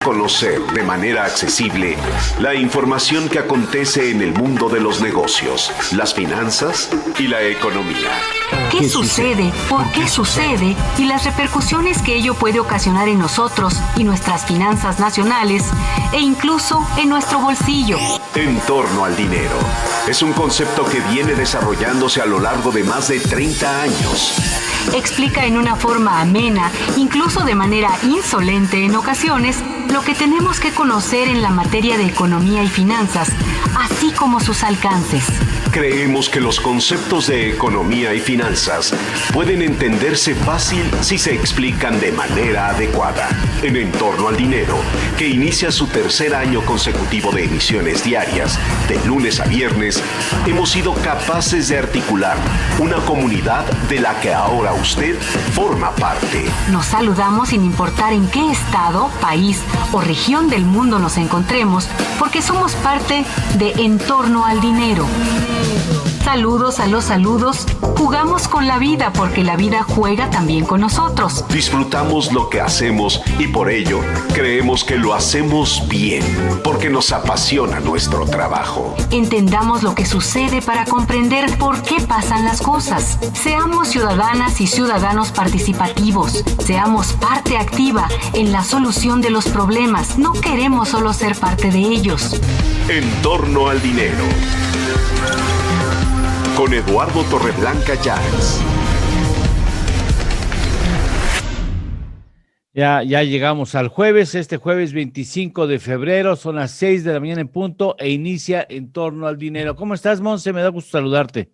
Conocer de manera accesible la información que acontece en el mundo de los negocios, las finanzas y la economía. ¿Qué sucede? ¿Por qué sucede? Y las repercusiones que ello puede ocasionar en nosotros y nuestras finanzas nacionales e incluso en nuestro bolsillo. En torno al dinero. Es un concepto que viene desarrollándose a lo largo de más de 30 años. Explica en una forma amena, incluso de manera insolente en ocasiones, lo que tenemos que conocer en la materia de economía y finanzas, así como sus alcances. Creemos que los conceptos de economía y finanzas pueden entenderse fácil si se explican de manera adecuada. En torno al dinero, que inicia su tercer año consecutivo de emisiones diarias, de lunes a viernes, hemos sido capaces de articular una comunidad de la que ahora usted forma parte. Nos saludamos sin importar en qué estado, país o región del mundo nos encontremos, porque somos parte de En torno al dinero. Saludos a los saludos, jugamos con la vida porque la vida juega también con nosotros. Disfrutamos lo que hacemos y por ello creemos que lo hacemos bien, porque nos apasiona nuestro trabajo. Entendamos lo que sucede para comprender por qué pasan las cosas. Seamos ciudadanas y ciudadanos participativos. Seamos parte activa en la solución de los problemas. No queremos solo ser parte de ellos. En torno al dinero. Con Eduardo Torreblanca Llanes. Ya llegamos al jueves, este jueves 25 de febrero, son las 6 de la mañana en punto e inicia En torno al dinero. ¿Cómo estás, Monse? Me da gusto saludarte.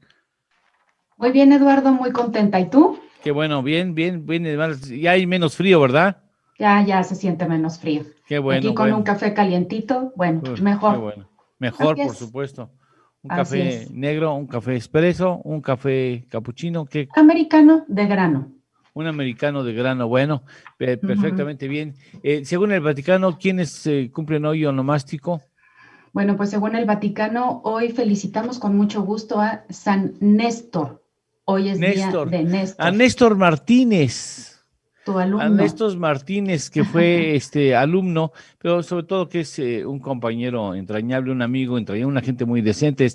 Muy bien, Eduardo, muy contenta. ¿Y tú? Qué bueno, bien. Ya hay menos frío, ¿verdad? Ya se siente menos frío. Qué bueno. Aquí con un café calientito, mejor. Qué bueno. Mejor, por supuesto. Un café negro, un café expreso, un café capuchino. ¿Qué? Americano de grano. Un americano de grano, bueno, perfectamente bien. Según el Vaticano, ¿quiénes cumplen hoy onomástico? Bueno, pues según el Vaticano, hoy felicitamos con mucho gusto a San Néstor. Hoy es día de Néstor. A Néstor Martínez. Tu alumno. A Néstor Martínez, que fue alumno, pero sobre todo que es un compañero entrañable, un amigo entrañable, una gente muy decente.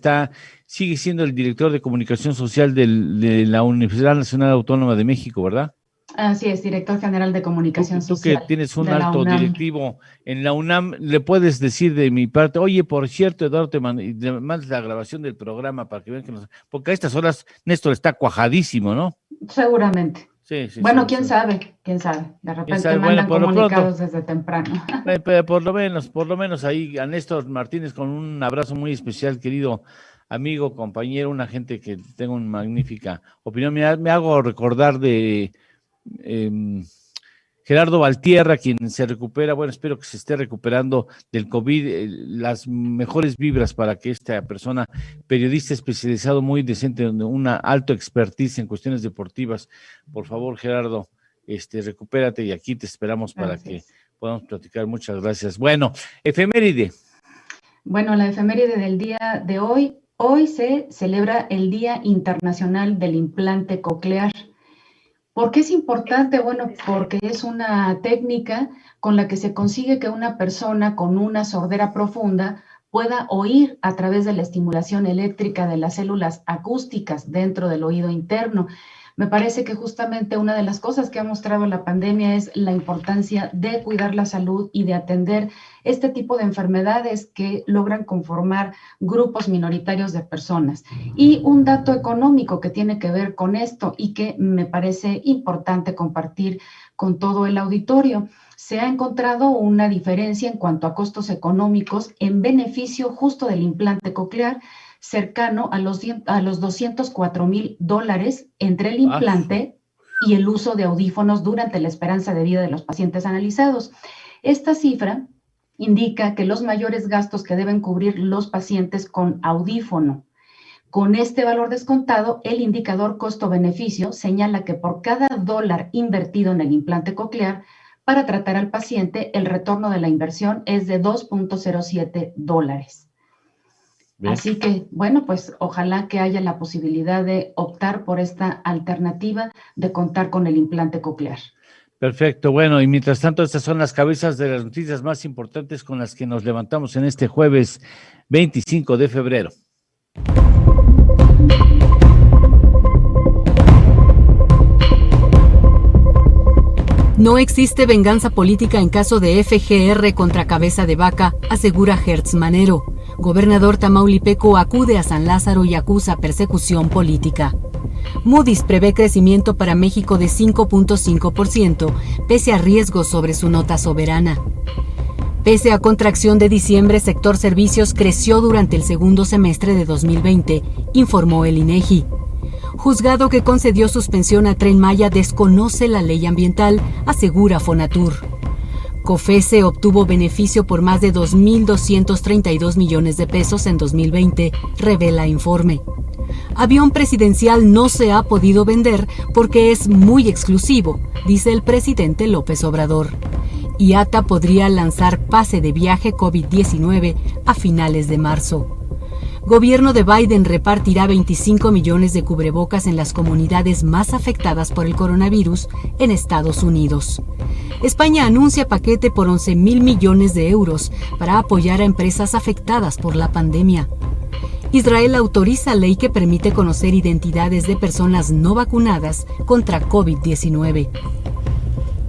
Sigue siendo el director de comunicación social de la Universidad Nacional Autónoma de México, ¿verdad? Así es, director general de comunicación social. Tú que tienes un alto directivo en la UNAM, le puedes decir de mi parte, oye, por cierto, Eduardo, te mandas la grabación del programa para que vean porque a estas horas Néstor está cuajadísimo, ¿no? Seguramente. Sí, bueno, quién sabe, de repente mandan comunicados desde temprano. Pero por lo menos ahí a Néstor Martínez con un abrazo muy especial, querido amigo, compañero, una gente que tengo una magnífica opinión. Me hago recordar de Gerardo Valtierra, quien se recupera, bueno, espero que se esté recuperando del COVID, las mejores vibras para que esta persona, periodista especializado muy decente, una alto expertise en cuestiones deportivas, por favor, Gerardo, recupérate y aquí te esperamos para que podamos platicar. Muchas gracias. Bueno, efeméride. Bueno, la efeméride del día de hoy se celebra el Día Internacional del Implante Coclear. ¿Por qué es importante? Bueno, porque es una técnica con la que se consigue que una persona con una sordera profunda pueda oír a través de la estimulación eléctrica de las células acústicas dentro del oído interno. Me parece que justamente una de las cosas que ha mostrado la pandemia es la importancia de cuidar la salud y de atender este tipo de enfermedades que logran conformar grupos minoritarios de personas. Y un dato económico que tiene que ver con esto y que me parece importante compartir con todo el auditorio. Se ha encontrado una diferencia en cuanto a costos económicos en beneficio justo del implante coclear, cercano a los $204,000 entre el implante y el uso de audífonos durante la esperanza de vida de los pacientes analizados. Esta cifra indica que los mayores gastos que deben cubrir los pacientes con audífono. Con este valor descontado, el indicador costo-beneficio señala que por cada $1 invertido en el implante coclear para tratar al paciente, el retorno de la inversión es de $2.07. Así que, bueno, pues ojalá que haya la posibilidad de optar por esta alternativa de contar con el implante coclear. Perfecto, bueno, y mientras tanto, estas son las cabezas de las noticias más importantes con las que nos levantamos en este jueves 25 de febrero. No existe venganza política en caso de FGR contra Cabeza de Vaca, asegura Hertz Manero. Gobernador tamaulipeco acude a San Lázaro y acusa persecución política. Moody's prevé crecimiento para México de 5.5%, pese a riesgos sobre su nota soberana. Pese a contracción de diciembre, sector servicios creció durante el segundo semestre de 2020, informó el INEGI. Juzgado que concedió suspensión a Tren Maya desconoce la ley ambiental, asegura Fonatur. COFECE obtuvo beneficio por más de 2.232 millones de pesos en 2020, revela informe. Avión presidencial no se ha podido vender porque es muy exclusivo, dice el presidente López Obrador. IATA podría lanzar pase de viaje COVID-19 a finales de marzo. Gobierno de Biden repartirá 25 millones de cubrebocas en las comunidades más afectadas por el coronavirus en Estados Unidos. España anuncia paquete por 11.000 millones de euros para apoyar a empresas afectadas por la pandemia. Israel autoriza ley que permite conocer identidades de personas no vacunadas contra COVID-19.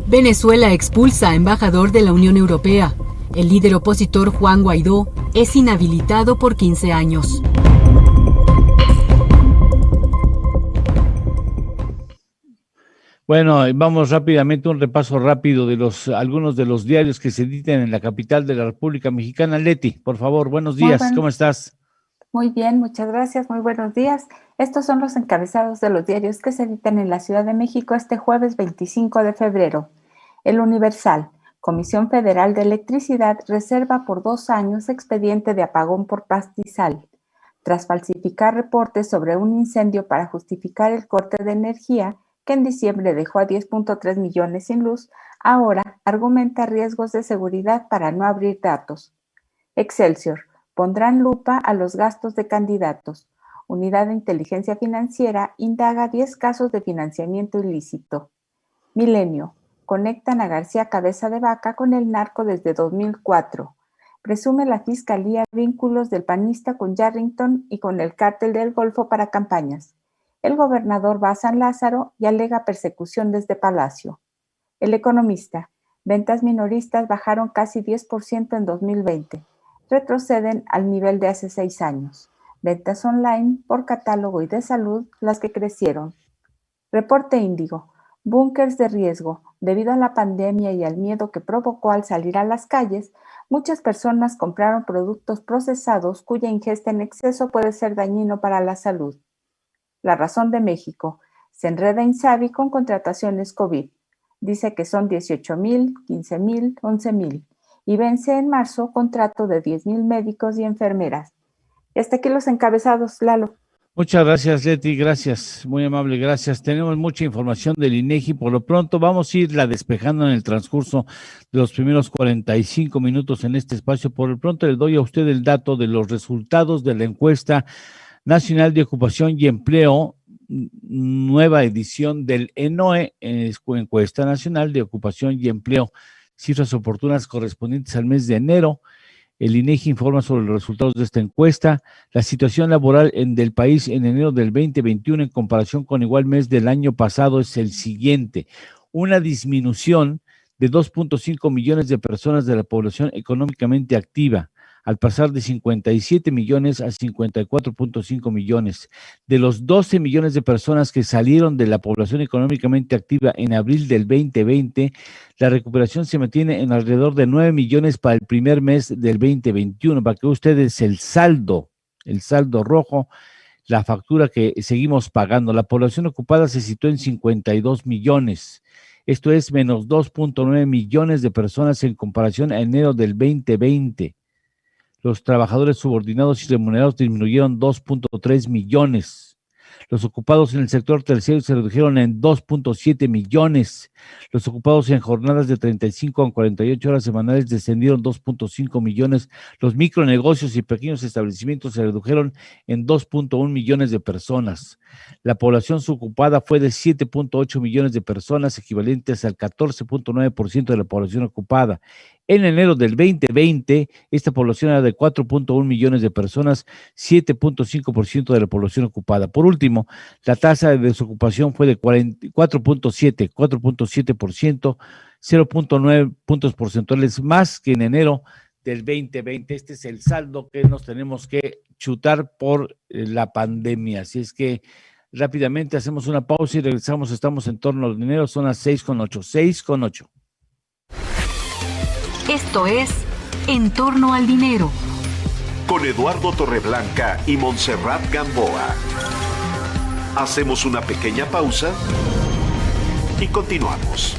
Venezuela expulsa a embajador de la Unión Europea. El líder opositor Juan Guaidó es inhabilitado por 15 años. Bueno, vamos rápidamente, un repaso rápido de algunos de los diarios que se editan en la capital de la República Mexicana. Leti, por favor, buenos días, ¿cómo estás? Muy bien, muchas gracias, muy buenos días. Estos son los encabezados de los diarios que se editan en la Ciudad de México este jueves 25 de febrero. El Universal. Comisión Federal de Electricidad reserva por 2 años expediente de apagón por pastizal. Tras falsificar reportes sobre un incendio para justificar el corte de energía, que en diciembre dejó a 10.3 millones sin luz, ahora argumenta riesgos de seguridad para no abrir datos. Excelsior. Pondrán lupa a los gastos de candidatos. Unidad de Inteligencia Financiera indaga 10 casos de financiamiento ilícito. Milenio. Conectan a García Cabeza de Vaca con el narco desde 2004. Presume la Fiscalía vínculos del panista con Yarrington y con el Cártel del Golfo para campañas. El gobernador va a San Lázaro y alega persecución desde Palacio. El Economista. Ventas minoristas bajaron casi 10% en 2020. Retroceden al nivel de hace 6 años. Ventas online por catálogo y de salud las que crecieron. Reporte Índigo. Búnkers de riesgo. Debido a la pandemia y al miedo que provocó al salir a las calles, muchas personas compraron productos procesados cuya ingesta en exceso puede ser dañino para la salud. La Razón de México. Se enreda Insabi con contrataciones COVID. Dice que son 18,000, 15,000, 11,000. Y vence en marzo contrato de 10,000 médicos y enfermeras. Y hasta aquí los encabezados, Lalo. Muchas gracias, Leti, gracias, muy amable, gracias. Tenemos mucha información del INEGI, por lo pronto vamos a irla despejando en el transcurso de los primeros 45 minutos en este espacio. Por lo pronto le doy a usted el dato de los resultados de la encuesta nacional de ocupación y empleo, nueva edición del ENOE, encuesta nacional de ocupación y empleo, cifras oportunas correspondientes al mes de enero. El INEGI informa sobre los resultados de esta encuesta. La situación laboral del país en enero del 2021 en comparación con igual mes del año pasado es el siguiente. Una disminución de 2.5 millones de personas de la población económicamente activa, al pasar de 57 millones a 54.5 millones. De los 12 millones de personas que salieron de la población económicamente activa en abril del 2020, la recuperación se mantiene en alrededor de 9 millones para el primer mes del 2021. Para que ustedes el saldo rojo, la factura que seguimos pagando. La población ocupada se situó en 52 millones. Esto es menos 2.9 millones de personas en comparación a enero del 2020. Los trabajadores subordinados y remunerados disminuyeron 2.3 millones. Los ocupados en el sector terciario se redujeron en 2.7 millones. Los ocupados en jornadas de 35 a 48 horas semanales descendieron 2.5 millones. Los micronegocios y pequeños establecimientos se redujeron en 2.1 millones de personas. La población subocupada fue de 7.8 millones de personas, equivalentes al 14.9% de la población ocupada. En enero del 2020, esta población era de 4.1 millones de personas, 7.5% de la población ocupada. Por último, la tasa de desocupación fue de 4.7%, 0.9 puntos porcentuales más que en enero del 2020. Este es el saldo que nos tenemos que chutar por la pandemia. Así es que rápidamente hacemos una pausa y regresamos. Estamos en torno al dinero, son las 6:08, 6:08. Esto es En torno al dinero. Con Eduardo Torreblanca y Montserrat Gamboa. Hacemos una pequeña pausa y continuamos.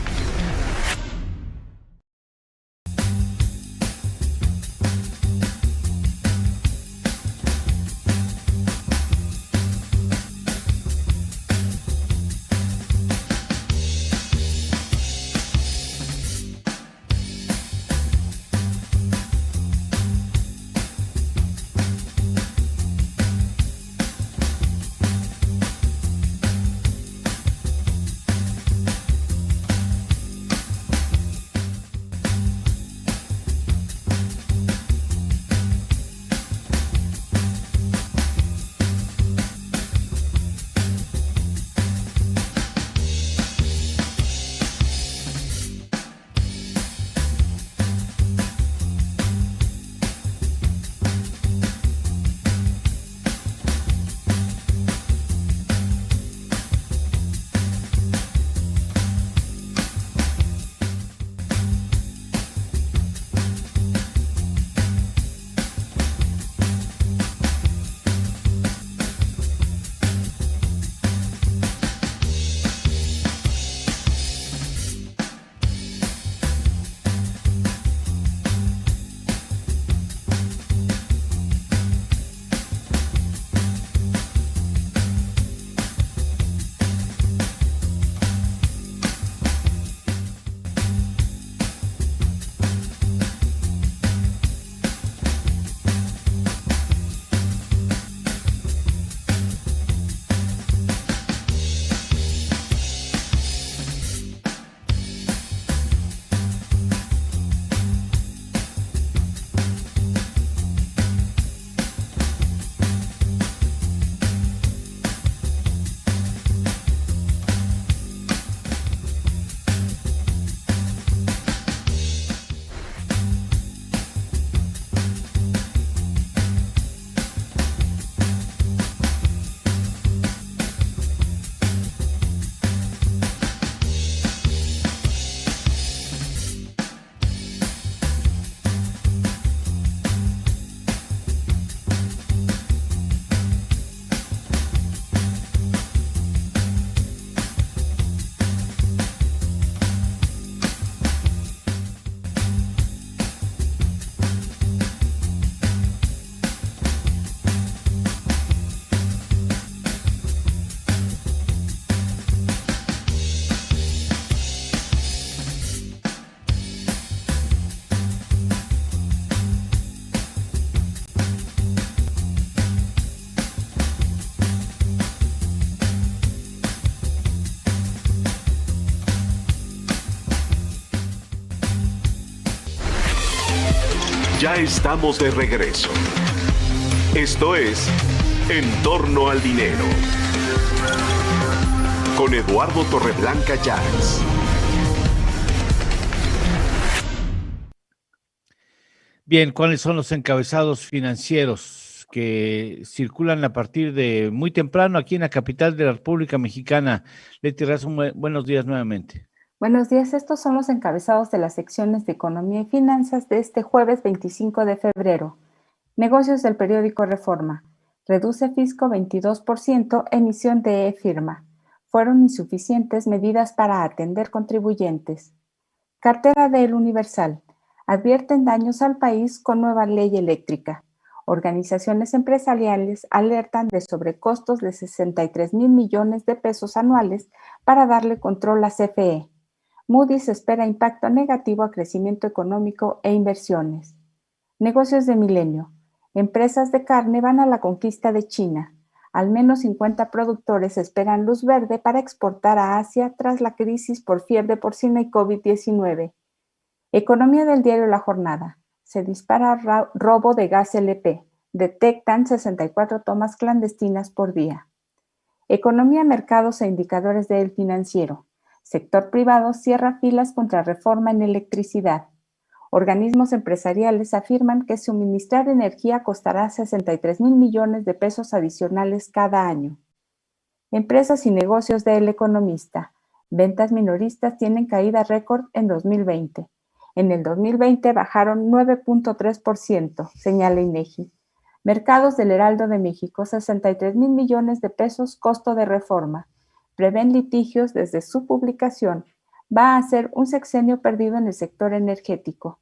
Ya estamos de regreso. Esto es En torno al dinero. Con Eduardo Torreblanca Llanes. Bien, ¿cuáles son los encabezados financieros que circulan a partir de muy temprano aquí en la capital de la República Mexicana? Leti Razo, buenos días nuevamente. Buenos días, estos son los encabezados de las secciones de Economía y Finanzas de este jueves 25 de febrero. Negocios del periódico Reforma. Reduce fisco 22%, emisión de e-firma. Fueron insuficientes medidas para atender contribuyentes. Cartera de El Universal. Advierten daños al país con nueva ley eléctrica. Organizaciones empresariales alertan de sobrecostos de 63,000 millones de pesos anuales para darle control a CFE. Moody's espera impacto negativo a crecimiento económico e inversiones. Negocios de milenio. Empresas de carne van a la conquista de China. Al menos 50 productores esperan luz verde para exportar a Asia tras la crisis por fiebre porcina y COVID-19. Economía del diario La Jornada. Se dispara robo de gas LP. Detectan 64 tomas clandestinas por día. Economía, mercados e indicadores del financiero. Sector privado cierra filas contra reforma en electricidad. Organismos empresariales afirman que suministrar energía costará 63,000 millones de pesos adicionales cada año. Empresas y negocios del Economista. Ventas minoristas tienen caída récord en 2020. En el 2020 bajaron 9.3%, señala INEGI. Mercados del Heraldo de México, 63,000 millones de pesos costo de reforma. Prevén litigios desde su publicación. Va a ser un sexenio perdido en el sector energético.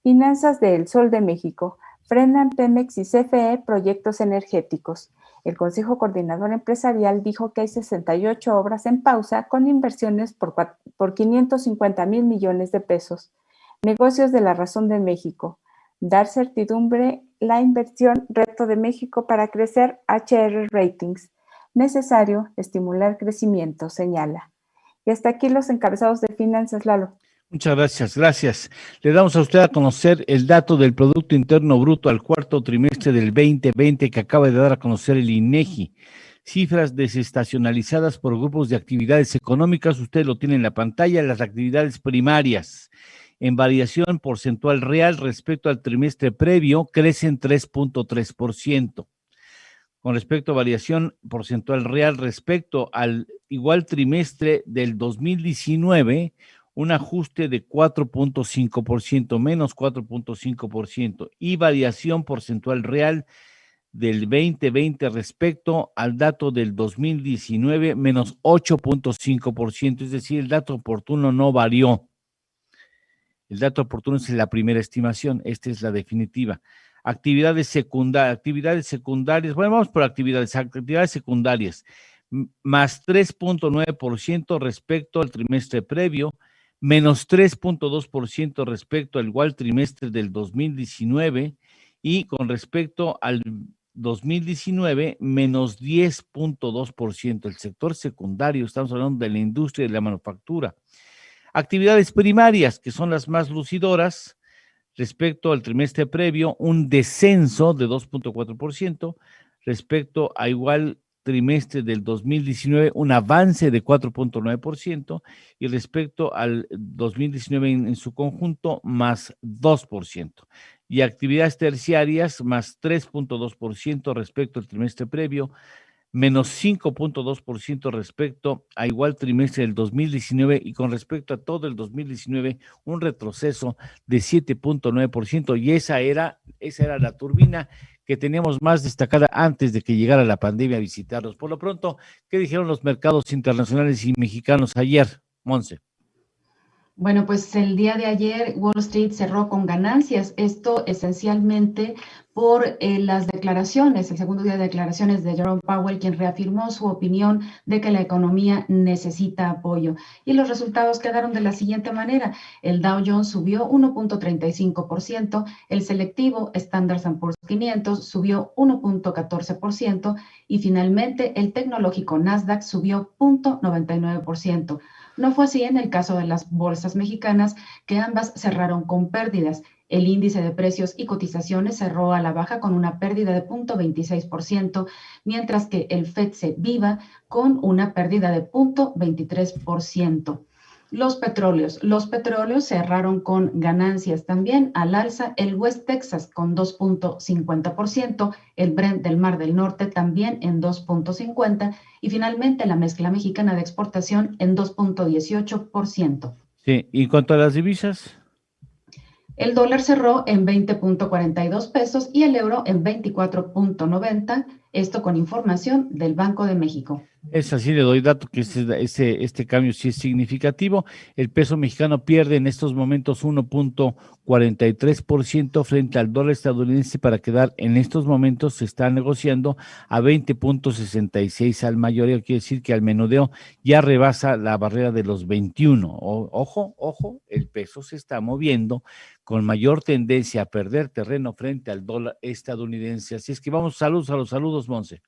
Finanzas de El Sol de México. Frenan Pemex y CFE proyectos energéticos. El Consejo Coordinador Empresarial dijo que hay 68 obras en pausa con inversiones por 550,000 millones de pesos. Negocios de La Razón de México. Dar certidumbre la inversión, reto de México para crecer, HR Ratings. Necesario estimular crecimiento, señala. Y hasta aquí los encabezados de finanzas, Lalo. Muchas gracias, gracias. Le damos a usted a conocer el dato del Producto Interno Bruto al cuarto trimestre del 2020 que acaba de dar a conocer el INEGI. Cifras desestacionalizadas por grupos de actividades económicas, usted lo tiene en la pantalla, las actividades primarias. En variación porcentual real respecto al trimestre previo, crecen 3.3%. Con respecto a variación porcentual real respecto al igual trimestre del 2019, un ajuste de 4.5%, menos 4.5%, y variación porcentual real del 2020 respecto al dato del 2019, menos 8.5%, es decir, el dato oportuno no varió. El dato oportuno es la primera estimación, esta es la definitiva. Actividades secundarias, bueno, vamos por actividades secundarias, más 3.9% respecto al trimestre previo, menos 3.2% respecto al igual trimestre del 2019 y con respecto al 2019, menos 10.2%. El sector secundario, estamos hablando de la industria y de la manufactura. Actividades primarias, que son las más lucidoras, respecto al trimestre previo, un descenso de 2.4%, respecto a igual trimestre del 2019, un avance de 4.9%, y respecto al 2019 en su conjunto, más 2%. Y actividades terciarias, más 3.2% respecto al trimestre previo, menos 5.2% respecto a igual trimestre del 2019 y con respecto a todo el 2019 un retroceso de 7.9% y esa era la turbina que teníamos más destacada antes de que llegara la pandemia a visitarnos. Por lo pronto, ¿qué dijeron los mercados internacionales y mexicanos ayer, Monse? Bueno, pues el día de ayer Wall Street cerró con ganancias, esto esencialmente por las declaraciones, el segundo día de declaraciones de Jerome Powell, quien reafirmó su opinión de que la economía necesita apoyo. Y los resultados quedaron de la siguiente manera. El Dow Jones subió 1.35%, el selectivo Standard & Poor's 500 subió 1.14% y finalmente el tecnológico Nasdaq subió 0.99%. No fue así en el caso de las bolsas mexicanas, que ambas cerraron con pérdidas. El índice de precios y cotizaciones cerró a la baja con una pérdida de 0.26%, mientras que el FTSE Viva con una pérdida de 0.23%. Los petróleos cerraron con ganancias también al alza, el West Texas con 2.50%, el Brent del Mar del Norte también en 2.50% y finalmente la mezcla mexicana de exportación en 2.18%. Sí, y en cuanto a las divisas. El dólar cerró en 20.42 pesos y el euro en 24.90. Esto con información del Banco de México. Es así, le doy dato que este cambio sí es significativo. El peso mexicano pierde en estos momentos 1.43% frente al dólar estadounidense para quedar en estos momentos, se está negociando a 20.66 al mayoreo, quiere decir que al menudeo ya rebasa la barrera de los 21. Ojo, el peso se está moviendo con mayor tendencia a perder terreno frente al dólar estadounidense. Así es que vamos, saludos a los saludos, Monse.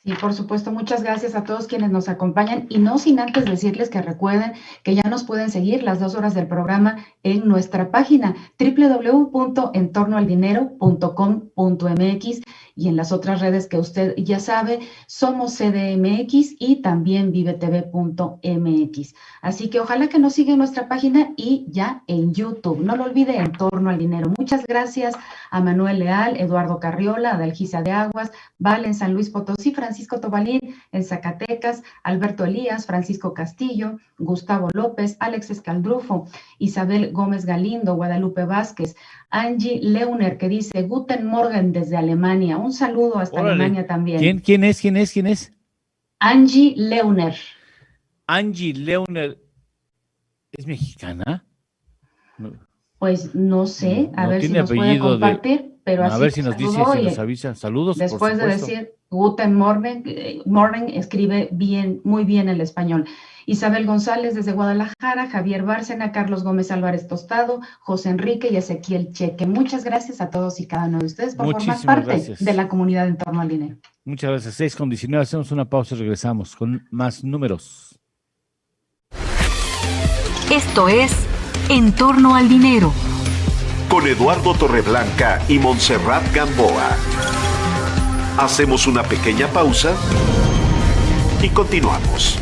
Sí, por supuesto, muchas gracias a todos quienes nos acompañan y no sin antes decirles que recuerden que ya nos pueden seguir las 2 horas del programa en nuestra página www.entornoaldinero.com.mx y en las otras redes que usted ya sabe, somos CDMX y también vivetv.mx. Así que ojalá que nos siga en nuestra página y ya en YouTube. No lo olvide, En Torno al Dinero. Muchas gracias a Manuel Leal, Eduardo Carriola, Adalgisa de Aguas, Val en San Luis Potosí, Francisco Tobalín en Zacatecas, Alberto Elías, Francisco Castillo, Gustavo López, Alex Escaldrufo, Isabel Gómez Galindo, Guadalupe Vázquez, Angie Leuner, que dice Guten Morgen desde Alemania. Un saludo hasta Órale. Alemania también. ¿Quién es? Angie Leuner. Angie Leuner, ¿es mexicana? No, Pues no sé, a no ver si tiene nos puede apellido compartir, pero así a ver si nos dice, si nos avisa. Saludos, después por de supuesto. decir Guten Morgen, Morgen escribe bien, muy bien el español. Isabel González desde Guadalajara, Javier Bárcena, Carlos Gómez Álvarez Tostado, José Enrique y Ezequiel Cheque. Muchas gracias a todos y cada uno de ustedes por formar parte de la comunidad En Torno al Dinero. Muchas gracias. 6:19, hacemos una pausa y regresamos con más números. Esto es En Torno al Dinero. Con Eduardo Torreblanca y Montserrat Gamboa. Hacemos una pequeña pausa y continuamos.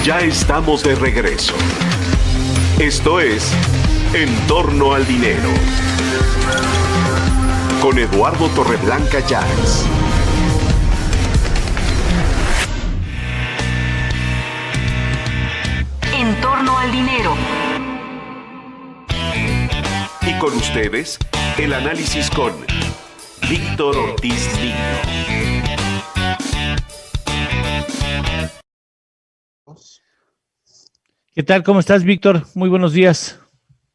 Ya estamos de regreso. Esto es En Torno al Dinero. Con Eduardo Torreblanca Llanes. En Torno al Dinero. Y con ustedes, el análisis con Víctor Ortiz Niño. ¿Qué tal? ¿Cómo estás, Víctor? Muy buenos días.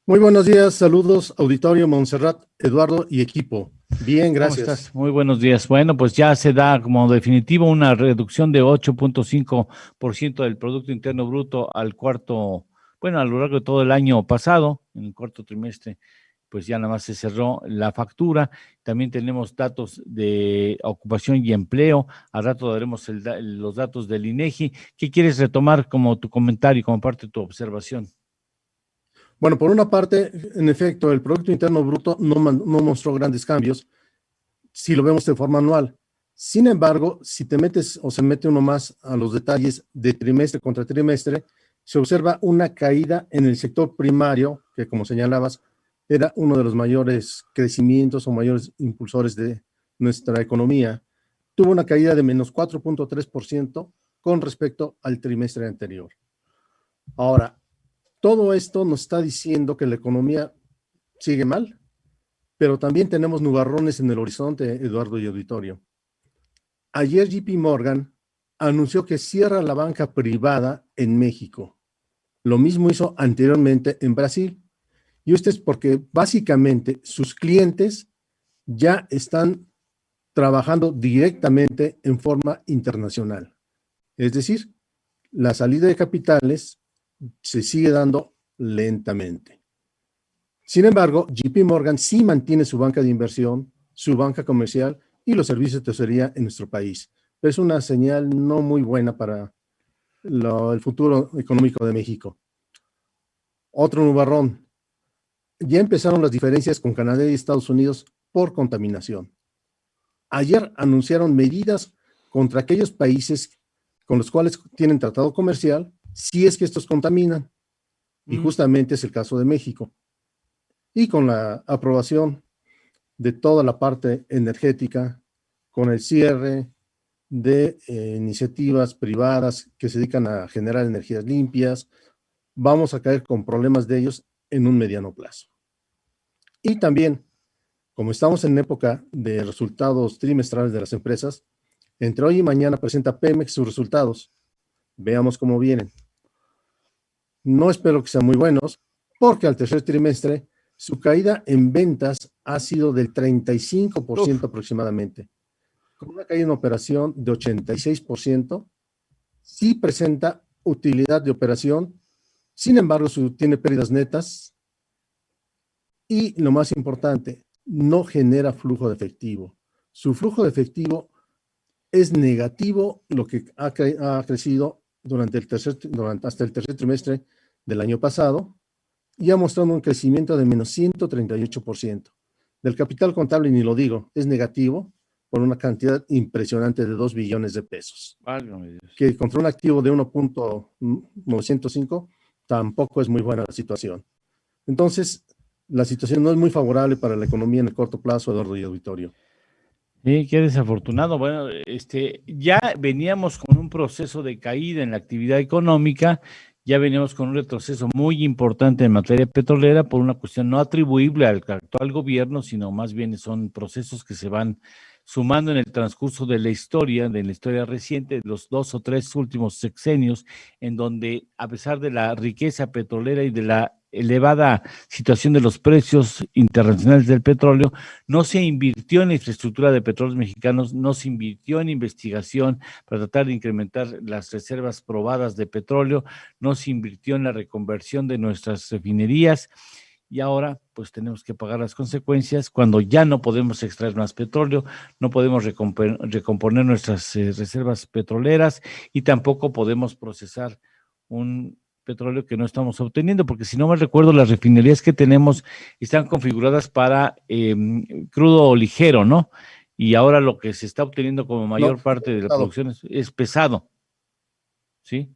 Muy buenos días, saludos, auditorio, Montserrat, Eduardo y equipo. Bien, gracias. ¿Cómo estás? Muy buenos días. Bueno, pues ya se da como definitivo una reducción de 8.5% del Producto Interno Bruto al cuarto, bueno, a lo largo de todo el año pasado, en el cuarto trimestre pues ya nada más se cerró la factura. También tenemos datos de ocupación y empleo. Al rato daremos los datos del INEGI. ¿Qué quieres retomar como tu comentario, como parte de tu observación? Bueno, por una parte, en efecto, el Producto Interno Bruto no mostró grandes cambios si lo vemos de forma anual. Sin embargo, si te metes o se mete uno más a los detalles de trimestre contra trimestre, se observa una caída en el sector primario, que como señalabas, era uno de los mayores crecimientos o mayores impulsores de nuestra economía. Tuvo una caída de menos 4.3% con respecto al trimestre anterior. Ahora, todo esto nos está diciendo que la economía sigue mal, pero también tenemos nubarrones en el horizonte, Eduardo y auditorio. Ayer JP Morgan anunció que cierra la banca privada en México. Lo mismo hizo anteriormente en Brasil. Y esto es porque básicamente sus clientes ya están trabajando directamente en forma internacional. Es decir, la salida de capitales se sigue dando lentamente. Sin embargo, JP Morgan sí mantiene su banca de inversión, su banca comercial y los servicios de tesorería en nuestro país. Pero es una señal no muy buena para el futuro económico de México. Otro nubarrón. Ya empezaron las diferencias con Canadá y Estados Unidos por contaminación. Ayer anunciaron medidas contra aquellos países con los cuales tienen tratado comercial si es que estos contaminan. Y justamente es el caso de México. Y con la aprobación de toda la parte energética, con el cierre de iniciativas privadas que se dedican a generar energías limpias, vamos a caer con problemas de ellos en un mediano plazo. Y también, como estamos en época de resultados trimestrales de las empresas, entre hoy y mañana presenta Pemex sus resultados. Veamos cómo vienen. No espero que sean muy buenos, porque al tercer trimestre su caída en ventas ha sido del 35% aproximadamente. Con una caída en operación de 86%, sí presenta utilidad de operación, sin embargo, tiene pérdidas netas y, lo más importante, no genera flujo de efectivo. Su flujo de efectivo es negativo, lo que ha crecido hasta el tercer trimestre del año pasado, y ha mostrado un crecimiento de menos 138%. Del capital contable ni lo digo, es negativo por una cantidad impresionante de 2 billones de pesos. Que contra un activo de 1.905 tampoco es muy buena la situación. Entonces, la situación no es muy favorable para la economía en el corto plazo, Eduardo y auditorio. Sí, qué desafortunado. Bueno, ya veníamos con un proceso de caída en la actividad económica, ya veníamos con un retroceso muy importante en materia petrolera por una cuestión no atribuible al actual gobierno, sino más bien son procesos que se van sumando en el transcurso de la historia reciente, de los 2 o 3 últimos sexenios, en donde a pesar de la riqueza petrolera y de la elevada situación de los precios internacionales del petróleo, no se invirtió en la infraestructura de petróleos mexicanos, no se invirtió en investigación para tratar de incrementar las reservas probadas de petróleo, no se invirtió en la reconversión de nuestras refinerías y ahora pues tenemos que pagar las consecuencias cuando ya no podemos extraer más petróleo, no podemos recomponer nuestras reservas petroleras y tampoco podemos procesar un petróleo que no estamos obteniendo, porque si no me recuerdo, las refinerías que tenemos están configuradas para crudo ligero, ¿no? Y ahora lo que se está obteniendo como mayor parte de la producción es pesado, ¿sí?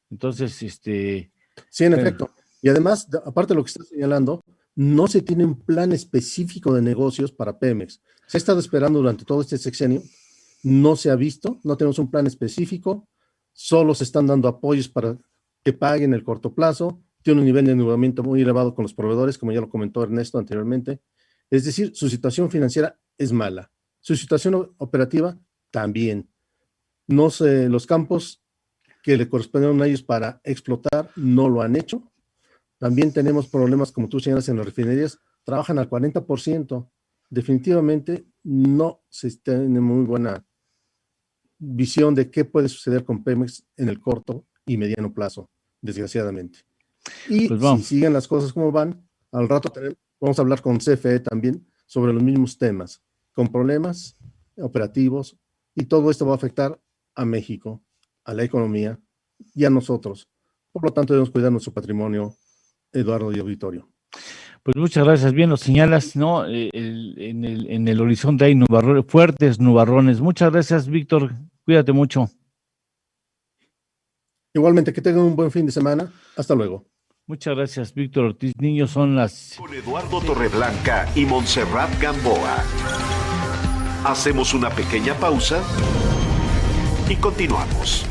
Entonces, Sí, en efecto. Y además, aparte de lo que está señalando, no se tiene un plan específico de negocios para Pemex. Se ha estado esperando durante todo este sexenio, no se ha visto, no tenemos un plan específico, solo se están dando apoyos para que paguen el corto plazo, tiene un nivel de endeudamiento muy elevado con los proveedores, como ya lo comentó Ernesto anteriormente. Es decir, su situación financiera es mala, su situación operativa también. No sé, los campos que le correspondieron a ellos para explotar no lo han hecho. También tenemos problemas, como tú señalas, en las refinerías, trabajan al 40%. Definitivamente no se tiene muy buena visión de qué puede suceder con Pemex en el corto y mediano plazo, desgraciadamente. Y pues si siguen las cosas como van, al rato Vamos a hablar con CFE también sobre los mismos temas, con problemas operativos, y todo esto va a afectar a México, a la economía y a nosotros. Por lo tanto, debemos cuidar nuestro patrimonio, Eduardo y auditorio. Pues muchas gracias, bien lo señalas, ¿no? En el horizonte hay nubarrones, fuertes nubarrones. Muchas gracias, Víctor, cuídate mucho. Igualmente, que tengan un buen fin de semana. Hasta luego. Muchas gracias, Víctor Ortiz Niño. Son las... Con Eduardo Torreblanca y Montserrat Gamboa. Hacemos una pequeña pausa y continuamos.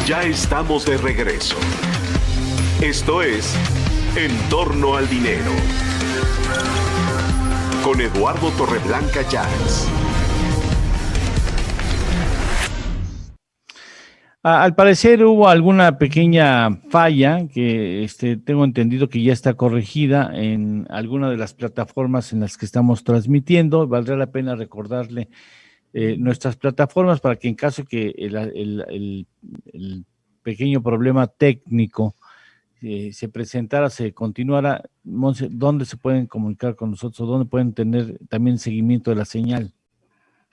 Ya estamos de regreso. Esto es En torno al dinero. Con Eduardo Torreblanca Llanes. Al parecer hubo alguna pequeña falla que tengo entendido que ya está corregida en alguna de las plataformas en las que estamos transmitiendo. Valdrá la pena recordarle nuestras plataformas para que en caso que el pequeño problema técnico se presentara, se continuara, ¿dónde se pueden comunicar con nosotros? ¿Dónde pueden tener también seguimiento de la señal?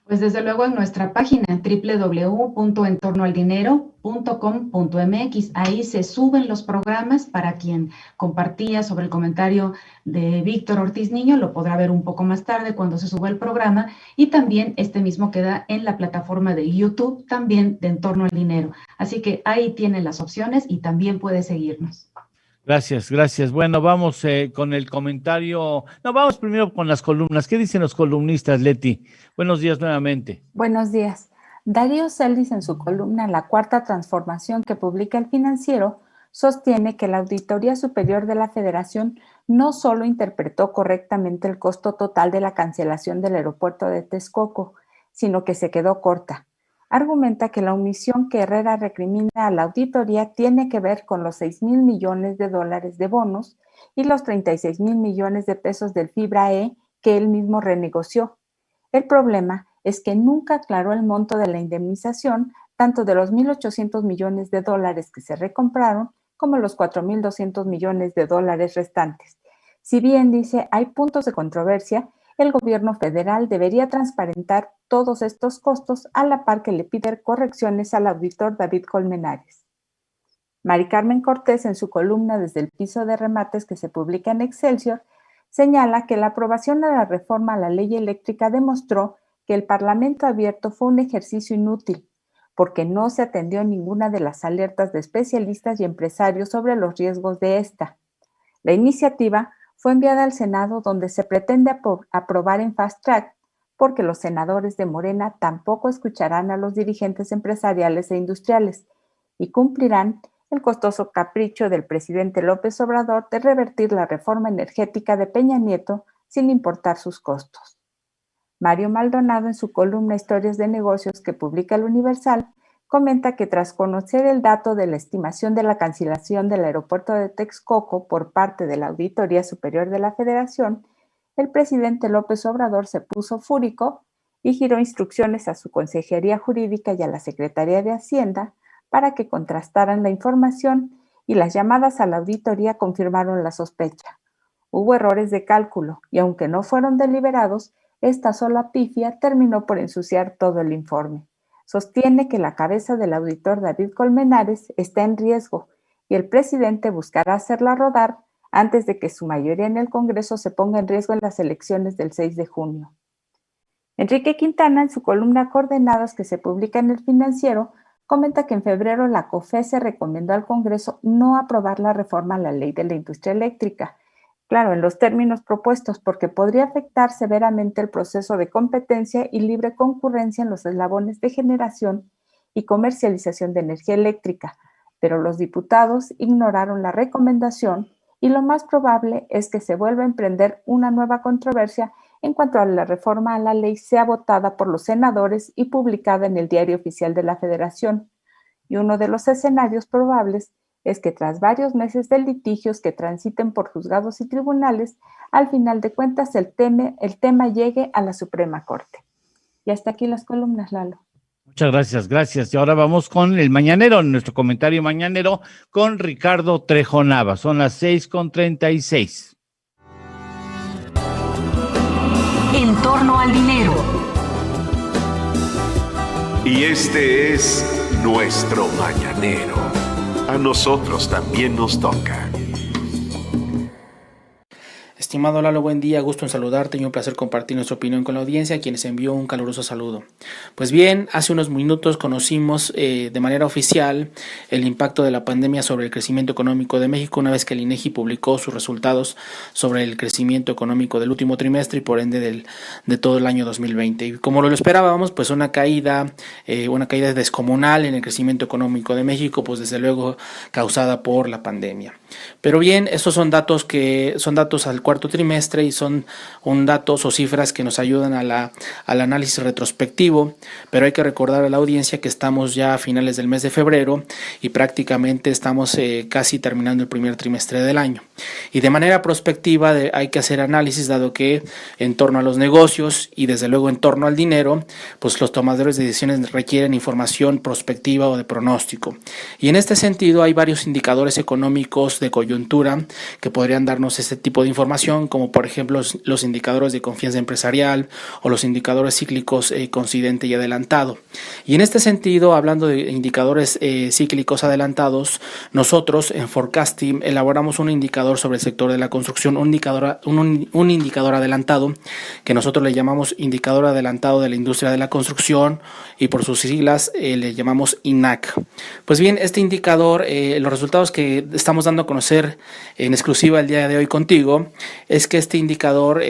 Pues desde luego en nuestra página www.entornoaldinero.com.mx. Ahí se suben los programas. Para quien compartía sobre el comentario de Víctor Ortiz Niño, lo podrá ver un poco más tarde cuando se suba el programa, y también este mismo queda en la plataforma de YouTube también de En torno al dinero. Así que ahí tiene las opciones y también puede seguirnos. Gracias, gracias. Bueno, vamos con el comentario. No, vamos primero con las columnas. ¿Qué dicen los columnistas, Leti? Buenos días nuevamente. Buenos días. Darío Celis, en su columna La Cuarta Transformación, que publica El Financiero, sostiene que la Auditoría Superior de la Federación no solo interpretó correctamente el costo total de la cancelación del aeropuerto de Texcoco, sino que se quedó corta. Argumenta que la omisión que Herrera recrimina a la auditoría tiene que ver con los 6,000 millones de dólares de bonos y los 36,000 millones de pesos del FIBRA-E que él mismo renegoció. El problema es que nunca aclaró el monto de la indemnización, tanto de los 1,800 millones de dólares que se recompraron como los 4,200 millones de dólares restantes. Si bien dice hay puntos de controversia, el gobierno federal debería transparentar todos estos costos a la par que le pide correcciones al auditor David Colmenares. Mari Carmen Cortés, en su columna Desde el piso de remates que se publica en Excelsior, señala que la aprobación de la reforma a la ley eléctrica demostró que el Parlamento abierto fue un ejercicio inútil, porque no se atendió ninguna de las alertas de especialistas y empresarios sobre los riesgos de esta. La iniciativa fue enviada al Senado, donde se pretende aprobar en fast track, porque los senadores de Morena tampoco escucharán a los dirigentes empresariales e industriales y cumplirán el costoso capricho del presidente López Obrador de revertir la reforma energética de Peña Nieto sin importar sus costos. Mario Maldonado, en su columna Historias de Negocios que publica El Universal, comenta que tras conocer el dato de la estimación de la cancelación del aeropuerto de Texcoco por parte de la Auditoría Superior de la Federación, el presidente López Obrador se puso fúrico y giró instrucciones a su Consejería Jurídica y a la Secretaría de Hacienda para que contrastaran la información, y las llamadas a la auditoría confirmaron la sospecha. Hubo errores de cálculo y aunque no fueron deliberados, esta sola pifia terminó por ensuciar todo el informe. Sostiene que la cabeza del auditor David Colmenares está en riesgo y el presidente buscará hacerla rodar antes de que su mayoría en el Congreso se ponga en riesgo en las elecciones del 6 de junio. Enrique Quintana, en su columna Coordenadas que se publica en El Financiero, comenta que en febrero la COFESE recomendó al Congreso no aprobar la reforma a la ley de la industria eléctrica, claro, en los términos propuestos, porque podría afectar severamente el proceso de competencia y libre concurrencia en los eslabones de generación y comercialización de energía eléctrica, pero los diputados ignoraron la recomendación y lo más probable es que se vuelva a emprender una nueva controversia en cuanto a la reforma a la ley sea votada por los senadores y publicada en el Diario Oficial de la Federación. Y uno de los escenarios probables es que tras varios meses de litigios que transiten por juzgados y tribunales, al final de cuentas el tema llegue a la Suprema Corte. Y hasta aquí las columnas, Lalo. Muchas gracias. Y ahora vamos con el mañanero, nuestro comentario mañanero con Ricardo Trejo Nava. Son las 6:36. En torno al dinero. Y este es nuestro mañanero. A nosotros también nos toca. Estimado Lalo, buen día, gusto en saludarte y un placer compartir nuestra opinión con la audiencia, a quienes envió un caluroso saludo. Pues bien, hace unos minutos conocimos de manera oficial el impacto de la pandemia sobre el crecimiento económico de México, una vez que el INEGI publicó sus resultados sobre el crecimiento económico del último trimestre y por ende de todo el año 2020. Y como lo esperábamos, pues una caída descomunal en el crecimiento económico de México, pues desde luego causada por la pandemia. Pero bien, estos son datos al cuarto trimestre y son datos o cifras que nos ayudan al análisis retrospectivo, pero hay que recordar a la audiencia que estamos ya a finales del mes de febrero y prácticamente estamos casi terminando el primer trimestre del año. Y de manera prospectiva hay que hacer análisis, dado que en torno a los negocios y desde luego en torno al dinero, pues los tomadores de decisiones requieren información prospectiva o de pronóstico. Y en este sentido hay varios indicadores económicos de coyuntura que podrían darnos este tipo de información, como por ejemplo los indicadores de confianza empresarial o los indicadores cíclicos coincidente y adelantado. Y en este sentido, hablando de indicadores cíclicos adelantados, nosotros en Forecasting elaboramos un indicador indicador sobre el sector de la construcción, un indicador adelantado que nosotros le llamamos indicador adelantado de la industria de la construcción y por sus siglas le llamamos INAC. Pues bien, este indicador, los resultados que estamos dando a conocer en exclusiva el día de hoy contigo, es que este indicador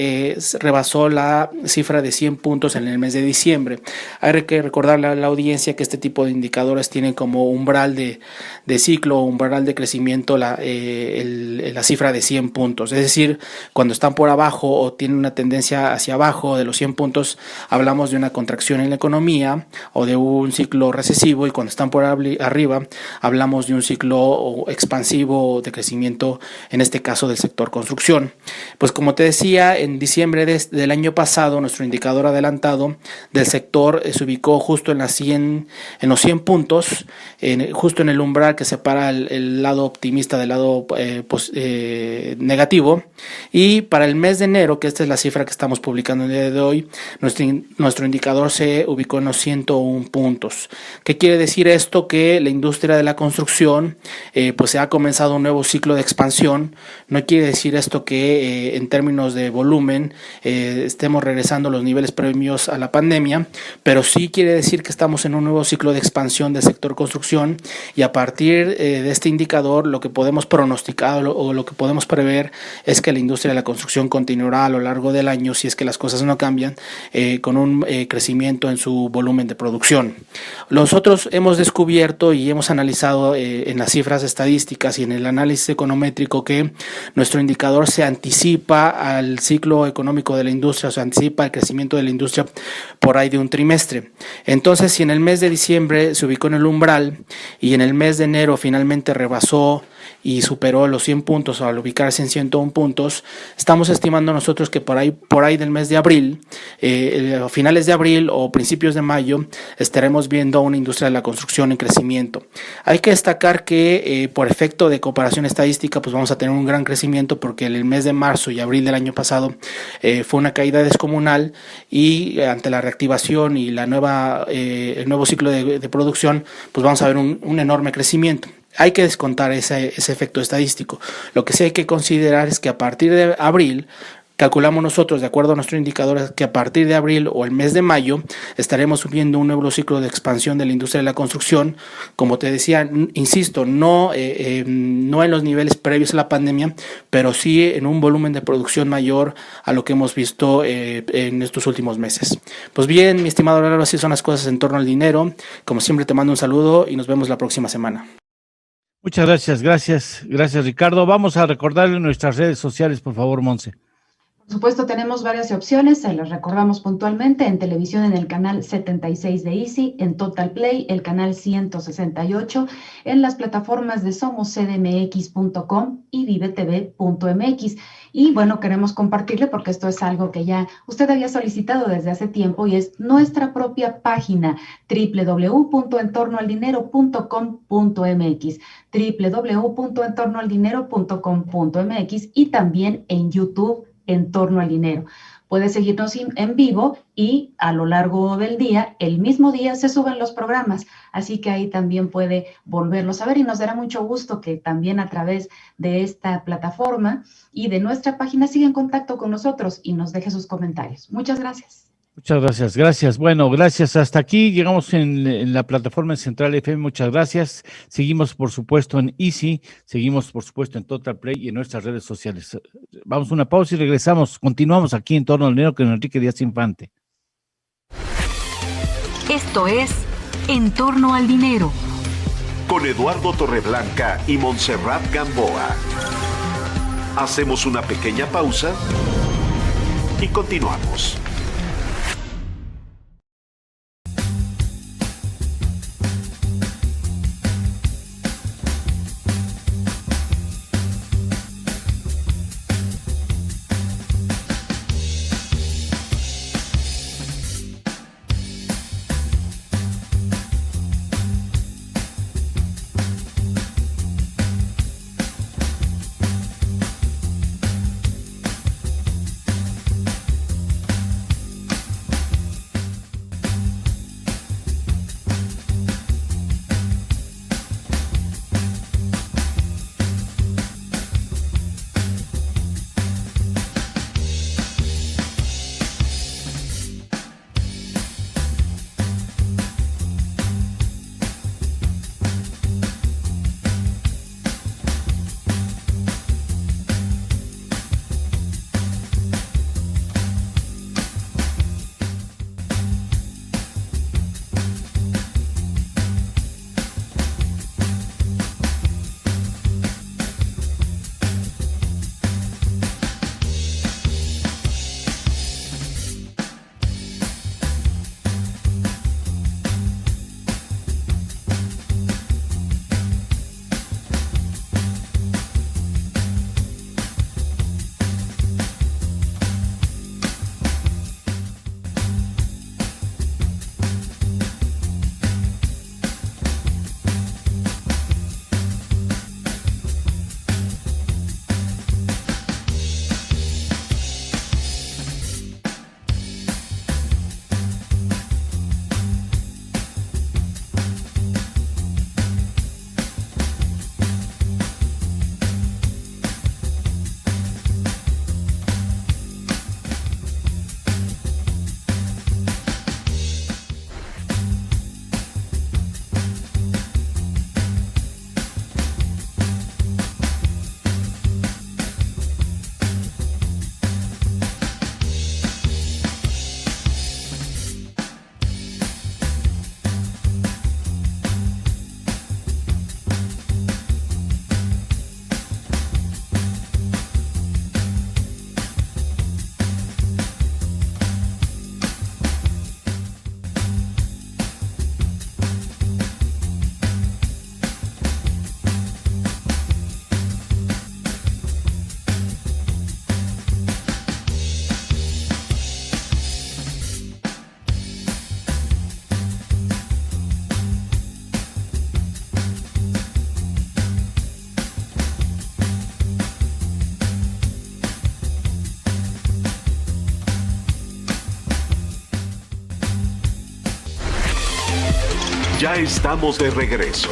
rebasó la cifra de 100 puntos en el mes de diciembre. Hay que recordarle a la audiencia que este tipo de indicadores tienen como umbral de ciclo, umbral de crecimiento la cifra de 100 puntos. Es decir, cuando están por abajo o tienen una tendencia hacia abajo de los 100 puntos, hablamos de una contracción en la economía o de un ciclo recesivo, y cuando están por arriba, hablamos de un ciclo expansivo de crecimiento, en este caso del sector construcción. Pues como te decía, en diciembre del año pasado, nuestro indicador adelantado del sector se ubicó justo en los 100 puntos, justo en el umbral que separa el lado optimista del lado negativo. Y para el mes de enero, que esta es la cifra que estamos publicando el día de hoy, nuestro indicador se ubicó en los 101 puntos. ¿Qué quiere decir esto? Que la industria de la construcción pues se ha comenzado un nuevo ciclo de expansión. No quiere decir esto que en términos de volumen estemos regresando a los niveles previos a la pandemia, pero sí quiere decir que estamos en un nuevo ciclo de expansión del sector construcción, y a partir de este indicador lo que podemos pronosticar o lo que podemos prever es que la industria de la construcción continuará a lo largo del año, si es que las cosas no cambian, con un crecimiento en su volumen de producción. Nosotros hemos descubierto y hemos analizado en las cifras estadísticas y en el análisis econométrico que nuestro indicador se anticipa al ciclo económico de la industria, o se anticipa al crecimiento de la industria por ahí de un trimestre. Entonces, si en el mes de diciembre se ubicó en el umbral y en el mes de enero finalmente rebasó y superó los 100 puntos al ubicarse en 101 puntos, estamos estimando nosotros que por ahí del mes de abril, a finales de abril o principios de mayo, estaremos viendo una industria de la construcción en crecimiento. Hay que destacar que por efecto de comparación estadística, pues vamos a tener un gran crecimiento, porque en el mes de marzo y abril del año pasado fue una caída descomunal, y ante la reactivación y el nuevo ciclo de producción, pues vamos a ver un enorme crecimiento. Hay que descontar ese efecto estadístico. Lo que sí hay que considerar es que a partir de abril, calculamos nosotros, de acuerdo a nuestro indicador, que a partir de abril o el mes de mayo estaremos viendo un nuevo ciclo de expansión de la industria de la construcción. Como te decía, insisto, no en los niveles previos a la pandemia, pero sí en un volumen de producción mayor a lo que hemos visto en estos últimos meses. Pues bien, mi estimado Lalo, así son las cosas en torno al dinero. Como siempre, te mando un saludo y nos vemos la próxima semana. Muchas gracias Ricardo. Vamos a recordarle nuestras redes sociales, por favor, Monse. Por supuesto, tenemos varias opciones, se las recordamos puntualmente: en televisión en el canal 76 de Easy, en Total Play el canal 168, en las plataformas de somoscdmx.com y vivetv.mx. Y bueno, queremos compartirle, porque esto es algo que ya usted había solicitado desde hace tiempo, y es nuestra propia página www.entornoaldinero.com.mx, www.entornoaldinero.com.mx, y también en YouTube, En Torno al Dinero. Puede seguirnos en vivo, y a lo largo del día, el mismo día, se suben los programas, así que ahí también puede volverlos a ver, y nos dará mucho gusto que también a través de esta plataforma y de nuestra página siga en contacto con nosotros y nos deje sus comentarios. Muchas gracias. Muchas gracias. Bueno, gracias. Hasta aquí llegamos en la plataforma Central FM. Muchas gracias. Seguimos, por supuesto, en Easy, seguimos, por supuesto, en Total Play y en nuestras redes sociales. Vamos a una pausa y regresamos. Continuamos aquí en Torno al Dinero con Enrique Díaz Infante. Esto es En Torno al Dinero, con Eduardo Torreblanca y Montserrat Gamboa. Hacemos una pequeña pausa y continuamos. Ya estamos de regreso.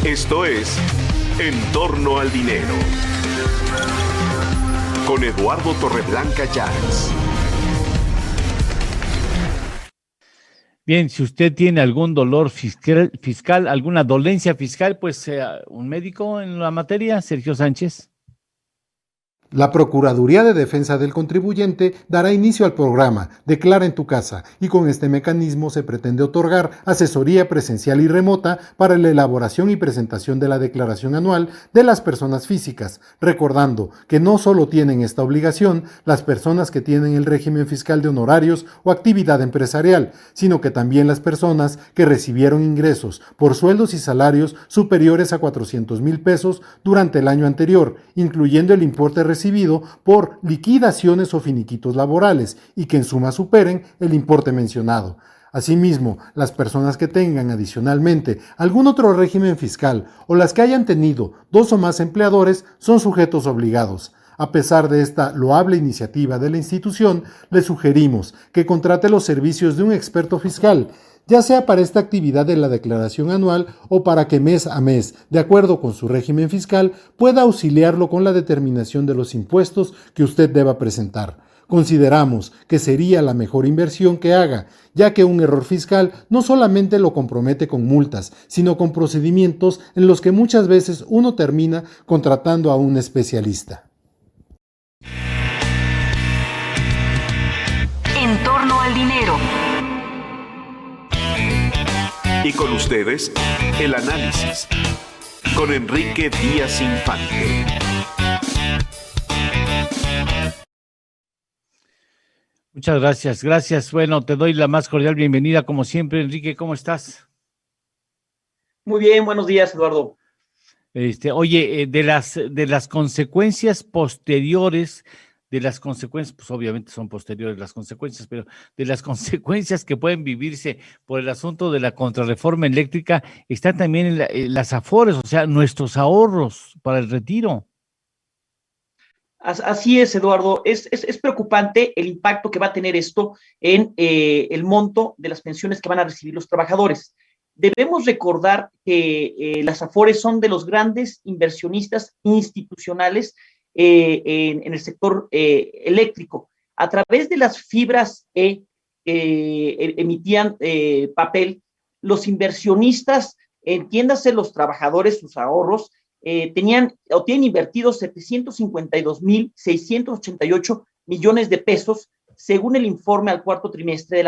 Esto es En torno al dinero. Con Eduardo Torreblanca Llanes. Bien, si usted tiene algún dolor fiscal, alguna dolencia fiscal, pues un médico en la materia, Sergio Sánchez. La Procuraduría de Defensa del Contribuyente dará inicio al programa Declara en tu casa y con este mecanismo se pretende otorgar asesoría presencial y remota para la elaboración y presentación de la declaración anual de las personas físicas, recordando que no solo tienen esta obligación las personas que tienen el régimen fiscal de honorarios o actividad empresarial, sino que también las personas que recibieron ingresos por sueldos y salarios superiores a 400,000 pesos durante el año anterior, incluyendo el importe recibido por liquidaciones o finiquitos laborales y que en suma superen el importe mencionado. Asimismo, las personas que tengan adicionalmente algún otro régimen fiscal o las que hayan tenido 2 o más empleadores son sujetos obligados. A pesar de esta loable iniciativa de la institución, le sugerimos que contrate los servicios de un experto fiscal, ya sea para esta actividad de la declaración anual o para que mes a mes, de acuerdo con su régimen fiscal, pueda auxiliarlo con la determinación de los impuestos que usted deba presentar. Consideramos que sería la mejor inversión que haga, ya que un error fiscal no solamente lo compromete con multas, sino con procedimientos en los que muchas veces uno termina contratando a un especialista. En torno al dinero. Y con ustedes, el análisis. Con Enrique Díaz Infante. Muchas gracias, gracias. Bueno, te doy la más cordial bienvenida, como siempre, Enrique, ¿cómo estás? Muy bien, buenos días, Eduardo. Oye, de las consecuencias posteriores, pues obviamente son posteriores las consecuencias, pero de las consecuencias que pueden vivirse por el asunto de la contrarreforma eléctrica, están también en las afores, o sea, nuestros ahorros para el retiro. Así es, Eduardo. Es preocupante el impacto que va a tener esto en el monto de las pensiones que van a recibir los trabajadores. Debemos recordar que las afores son de los grandes inversionistas institucionales en el sector eléctrico. A través de las fibras emitían papel, los inversionistas, entiéndase los trabajadores, sus ahorros, tienen invertidos 752,688 millones de pesos, según el informe al cuarto trimestre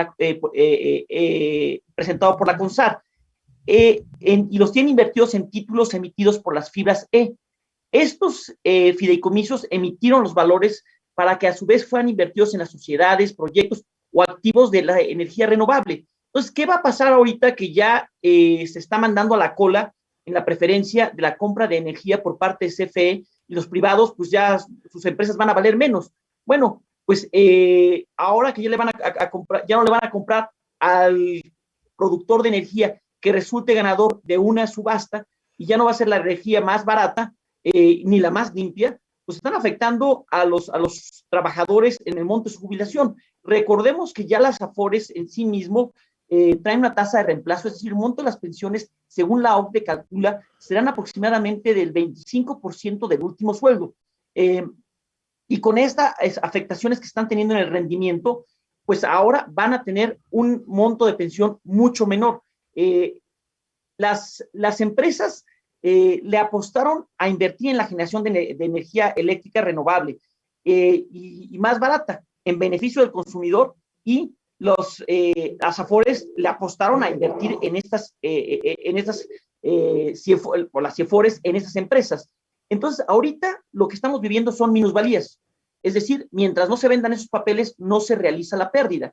presentado por la CONSAR, y los tienen invertidos en títulos emitidos por las fibras E. Estos fideicomisos emitieron los valores para que a su vez fueran invertidos en las sociedades, proyectos o activos de la energía renovable. Entonces, ¿qué va a pasar ahorita que ya se está mandando a la cola en la preferencia de la compra de energía por parte de CFE y los privados, pues ya sus empresas van a valer menos? Bueno, pues ahora que ya le van a comprar, ya no le van a comprar al productor de energía que resulte ganador de una subasta y ya no va a ser la energía más barata ni la más limpia, pues están afectando a los trabajadores en el monto de su jubilación. Recordemos que ya las afores en sí mismo traen una tasa de reemplazo, es decir, el monto de las pensiones, según la OCDE calcula, serán aproximadamente del 25% del último sueldo. Y con estas afectaciones que están teniendo en el rendimiento, pues ahora van a tener un monto de pensión mucho menor. Las empresas le apostaron a invertir en la generación de energía eléctrica renovable y más barata, en beneficio del consumidor, y las afores le apostaron a invertir en las CIEFORES, en esas empresas. Entonces, ahorita lo que estamos viviendo son minusvalías, es decir, mientras no se vendan esos papeles, no se realiza la pérdida.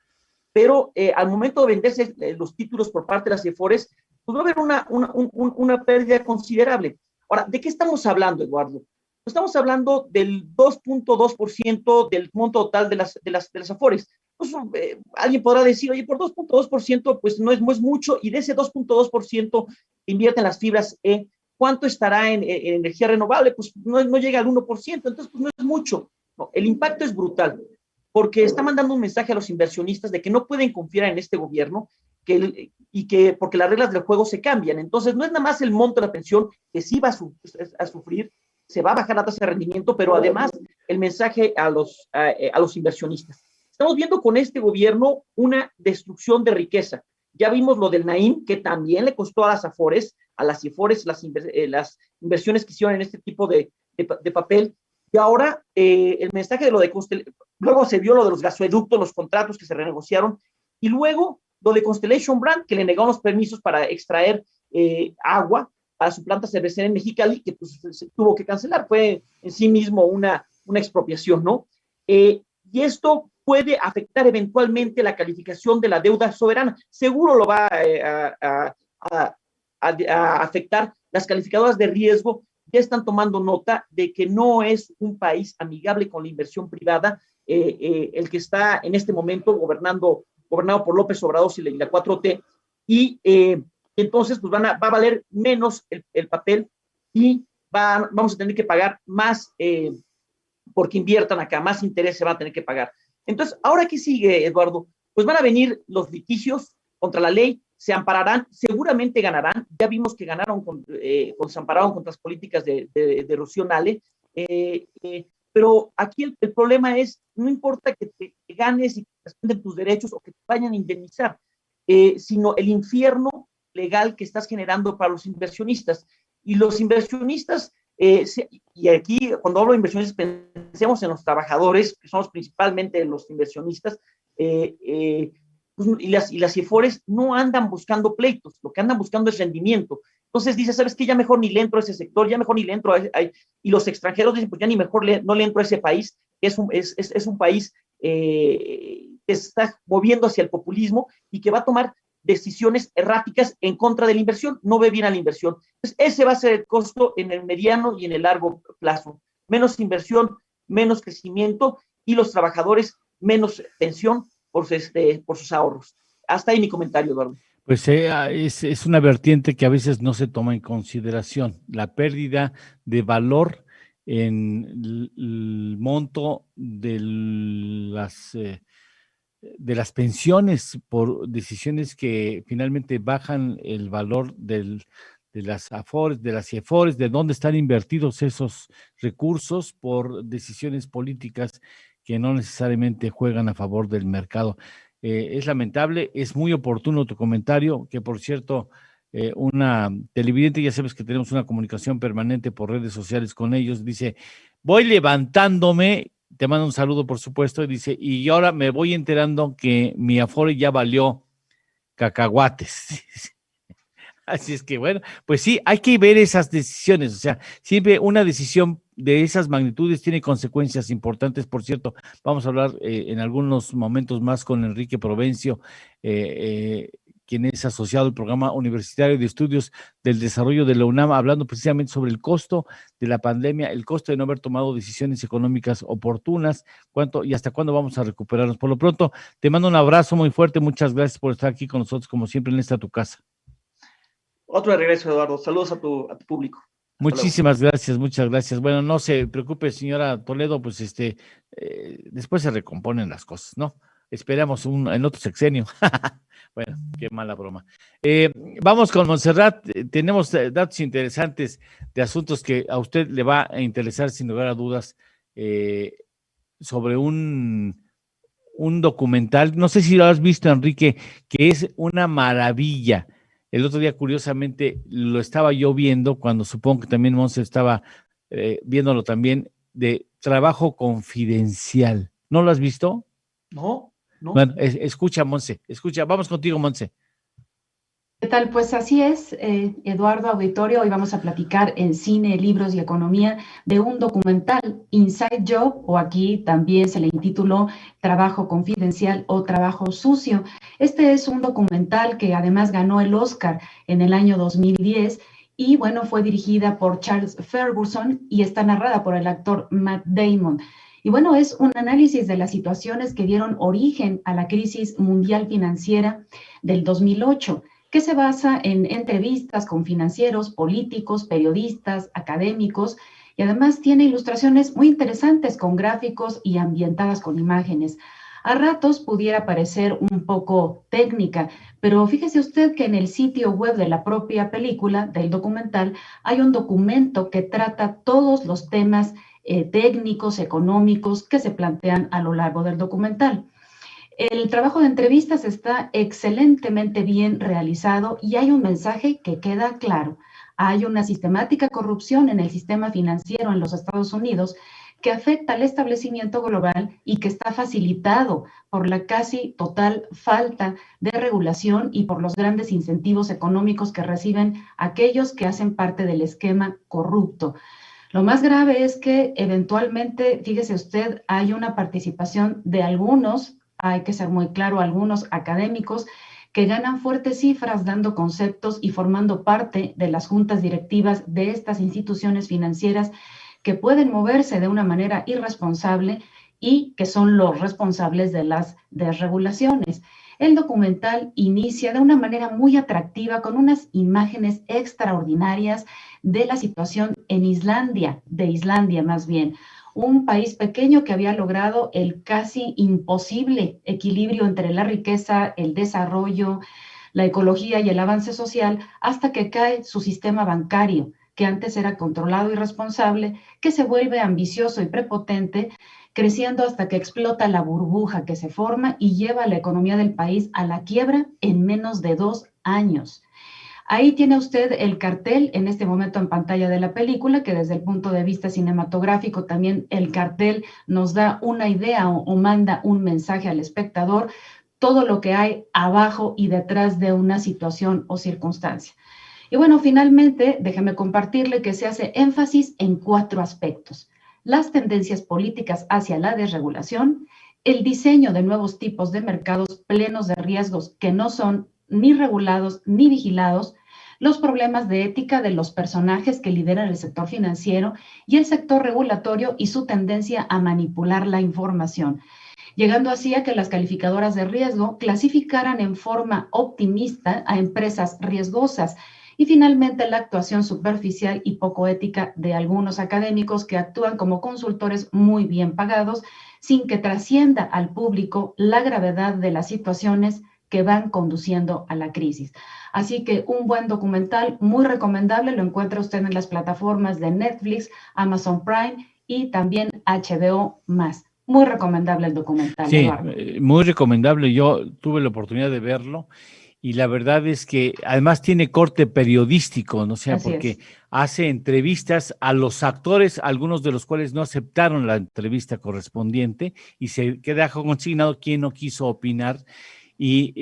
Pero al momento de venderse los títulos por parte de las CIEFORES, pues va a haber una pérdida considerable. Ahora, ¿de qué estamos hablando, Eduardo? Estamos hablando del 2.2% del monto total de las afores. Pues, alguien podrá decir, oye, por 2.2%, pues no es mucho, y de ese 2.2% invierten las fibras E, ¿cuánto estará en energía renovable? Pues no llega al 1%, entonces pues no es mucho. No, el impacto es brutal, porque está mandando un mensaje a los inversionistas de que no pueden confiar en este gobierno, que y que porque las reglas del juego se cambian. Entonces, no es nada más el monto de la pensión que sí va a sufrir, se va a bajar la tasa de rendimiento, pero además el mensaje a los inversionistas. Estamos viendo con este gobierno una destrucción de riqueza. Ya vimos lo del Naim, que también le costó a las Afores, las inversiones que hicieron en este tipo de papel. Y ahora el mensaje de lo de luego se vio lo de los gasoductos, los contratos que se renegociaron, y luego lo de Constellation Brand, que le negaron los permisos para extraer agua para su planta cervecera en Mexicali, que pues, se tuvo que cancelar. Fue en sí mismo una expropiación, ¿no? Y esto puede afectar eventualmente la calificación de la deuda soberana. Seguro lo va a afectar. Las calificadoras de riesgo ya están tomando nota de que no es un país amigable con la inversión privada el que está en este momento gobernado por López Obrador y la 4T, y entonces pues va a valer menos el papel y vamos a tener que pagar más porque inviertan acá, más interés se va a tener que pagar. Entonces, ¿ahora qué sigue, Eduardo? Pues van a venir los litigios contra la ley, se ampararán, seguramente ganarán. Ya vimos que ganaron, se ampararon contra las políticas de Rocío Nale, pero aquí el problema es, no importa que te ganes y que te respeten tus derechos o que te vayan a indemnizar, sino el infierno legal que estás generando para los inversionistas. Y los inversionistas, y aquí cuando hablo de inversionistas, pensemos en los trabajadores, que somos principalmente los inversionistas, y las IFORES no andan buscando pleitos, lo que andan buscando es rendimiento. Entonces dice, ¿sabes qué? Ya mejor ni le entro a ese sector, ya mejor ni le entro y los extranjeros dicen, pues ya ni mejor no le entro a ese país, que es un país que se está moviendo hacia el populismo y que va a tomar decisiones erráticas en contra de la inversión, no ve bien a la inversión. Entonces, ese va a ser el costo en el mediano y en el largo plazo. Menos inversión, menos crecimiento y los trabajadores menos pensión por sus ahorros. Hasta ahí mi comentario, Eduardo. Pues es una vertiente que a veces no se toma en consideración, la pérdida de valor en el monto de las pensiones por decisiones que finalmente bajan el valor de las AFORES, de las CIEFORES, de dónde están invertidos esos recursos por decisiones políticas que no necesariamente juegan a favor del mercado. Es lamentable, es muy oportuno tu comentario, que por cierto, una televidente, ya sabes que tenemos una comunicación permanente por redes sociales con ellos, dice, voy levantándome, te mando un saludo por supuesto, y dice, y ahora me voy enterando que mi Afore ya valió cacahuates. Así es que bueno, pues sí, hay que ver esas decisiones, o sea, siempre una decisión de esas magnitudes tiene consecuencias importantes. Por cierto, vamos a hablar en algunos momentos más con Enrique Provencio, quien es asociado al Programa Universitario de Estudios del Desarrollo de la UNAM, hablando precisamente sobre el costo de la pandemia, el costo de no haber tomado decisiones económicas oportunas, cuánto y hasta cuándo vamos a recuperarnos. Por lo pronto, te mando un abrazo muy fuerte, muchas gracias por estar aquí con nosotros, como siempre, en esta tu casa. Otro de regreso, Eduardo. Saludos a tu público. Muchísimas gracias, muchas gracias. Bueno, no se preocupe, señora Toledo, pues después se recomponen las cosas, ¿no? Esperamos en otro sexenio. Bueno, qué mala broma. Vamos con Montserrat. Tenemos datos interesantes de asuntos que a usted le va a interesar sin lugar a dudas, sobre un documental. No sé si lo has visto, Enrique, que es una maravilla. El otro día, curiosamente, lo estaba yo viendo, cuando supongo que también Monse estaba viéndolo también, de Trabajo Confidencial. ¿No lo has visto? No. Bueno, escucha, Monse, vamos contigo, Monse. ¿Qué tal? Pues así es, Eduardo, auditorio. Hoy vamos a platicar en cine, libros y economía de un documental, Inside Job, o aquí también se le intituló Trabajo Confidencial o Trabajo Sucio. Este es un documental que además ganó el Oscar en el año 2010 y bueno, fue dirigida por Charles Ferguson y está narrada por el actor Matt Damon. Y bueno, es un análisis de las situaciones que dieron origen a la crisis mundial financiera del 2008, que se basa en entrevistas con financieros, políticos, periodistas, académicos, y además tiene ilustraciones muy interesantes con gráficos y ambientadas con imágenes. A ratos pudiera parecer un poco técnica, pero fíjese usted que en el sitio web de la propia película, del documental, hay un documento que trata todos los temas técnicos, económicos que se plantean a lo largo del documental. El trabajo de entrevistas está excelentemente bien realizado y hay un mensaje que queda claro. Hay una sistemática corrupción en el sistema financiero en los Estados Unidos que afecta al establecimiento global y que está facilitado por la casi total falta de regulación y por los grandes incentivos económicos que reciben aquellos que hacen parte del esquema corrupto. Lo más grave es que eventualmente, fíjese usted, hay una participación de algunos, hay que ser muy claro, algunos académicos que ganan fuertes cifras dando conceptos y formando parte de las juntas directivas de estas instituciones financieras que pueden moverse de una manera irresponsable y que son los responsables de las desregulaciones. El documental inicia de una manera muy atractiva con unas imágenes extraordinarias de la situación en Islandia, de Islandia más bien, un país pequeño que había logrado el casi imposible equilibrio entre la riqueza, el desarrollo, la ecología y el avance social, hasta que cae su sistema bancario, que antes era controlado y responsable, que se vuelve ambicioso y prepotente, creciendo hasta que explota la burbuja que se forma y lleva a la economía del país a la quiebra en menos de 2 años. Ahí tiene usted el cartel en este momento en pantalla de la película, que desde el punto de vista cinematográfico también el cartel nos da una idea o manda un mensaje al espectador, todo lo que hay abajo y detrás de una situación o circunstancia. Y bueno, finalmente, déjeme compartirle que se hace énfasis en 4 aspectos: las tendencias políticas hacia la desregulación, el diseño de nuevos tipos de mercados plenos de riesgos que no son ni regulados ni vigilados, los problemas de ética de los personajes que lideran el sector financiero y el sector regulatorio y su tendencia a manipular la información, llegando así a que las calificadoras de riesgo clasificaran en forma optimista a empresas riesgosas. Y finalmente, la actuación superficial y poco ética de algunos académicos que actúan como consultores muy bien pagados sin que trascienda al público la gravedad de las situaciones que van conduciendo a la crisis. Así que un buen documental muy recomendable, lo encuentra usted en las plataformas de Netflix, Amazon Prime y también HBO+. Muy recomendable el documental, Sí, Eduardo. muy recomendable. Yo tuve la oportunidad de verlo. Y la verdad es que además tiene corte periodístico, ¿no? O sea, Así porque es. hace entrevistas a los actores, algunos de los cuales no aceptaron la entrevista correspondiente y se queda consignado quién no quiso opinar. Y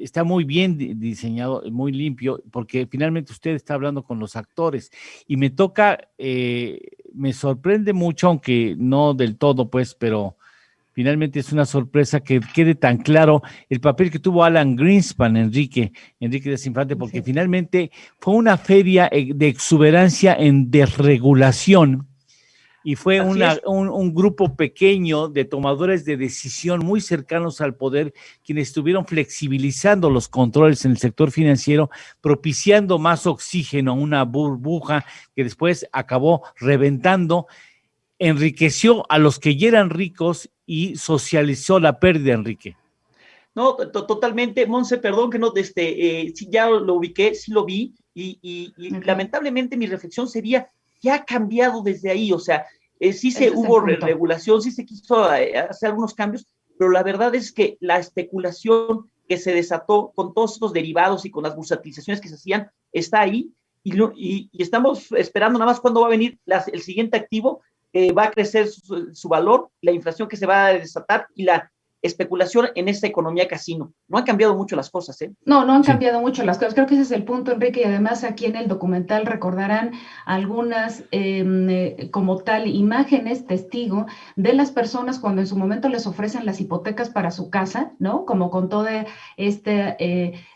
está muy bien diseñado, muy limpio, porque finalmente usted está hablando con los actores. Y me toca, me sorprende mucho, aunque no del todo, pues, pero finalmente es una sorpresa que quede tan claro el papel que tuvo Alan Greenspan, Enrique Desinfante, porque finalmente fue una feria de exuberancia en desregulación y fue un grupo pequeño de tomadores de decisión muy cercanos al poder quienes estuvieron flexibilizando los controles en el sector financiero, propiciando más oxígeno a una burbuja que después acabó reventando, enriqueció a los que ya eran ricos y socializó la pérdida, Enrique. No, totalmente, Monse, perdón que no, sí, ya lo ubiqué, sí lo vi, y lamentablemente mi reflexión sería, ¿qué ha cambiado desde ahí? O sea, sí hubo regulación, sí se quiso hacer algunos cambios, pero la verdad es que la especulación que se desató con todos estos derivados y con las bursatizaciones que se hacían, está ahí, y estamos esperando nada más cuándo va a venir el siguiente activo, va a crecer su valor, la inflación que se va a desatar y la especulación en esta economía casino. No han cambiado mucho las cosas, ¿eh? No han cambiado mucho las cosas. Creo que ese es el punto, Enrique, y además aquí en el documental recordarán algunas como tal imágenes testigo de las personas cuando en su momento les ofrecen las hipotecas para su casa, ¿no? Como con toda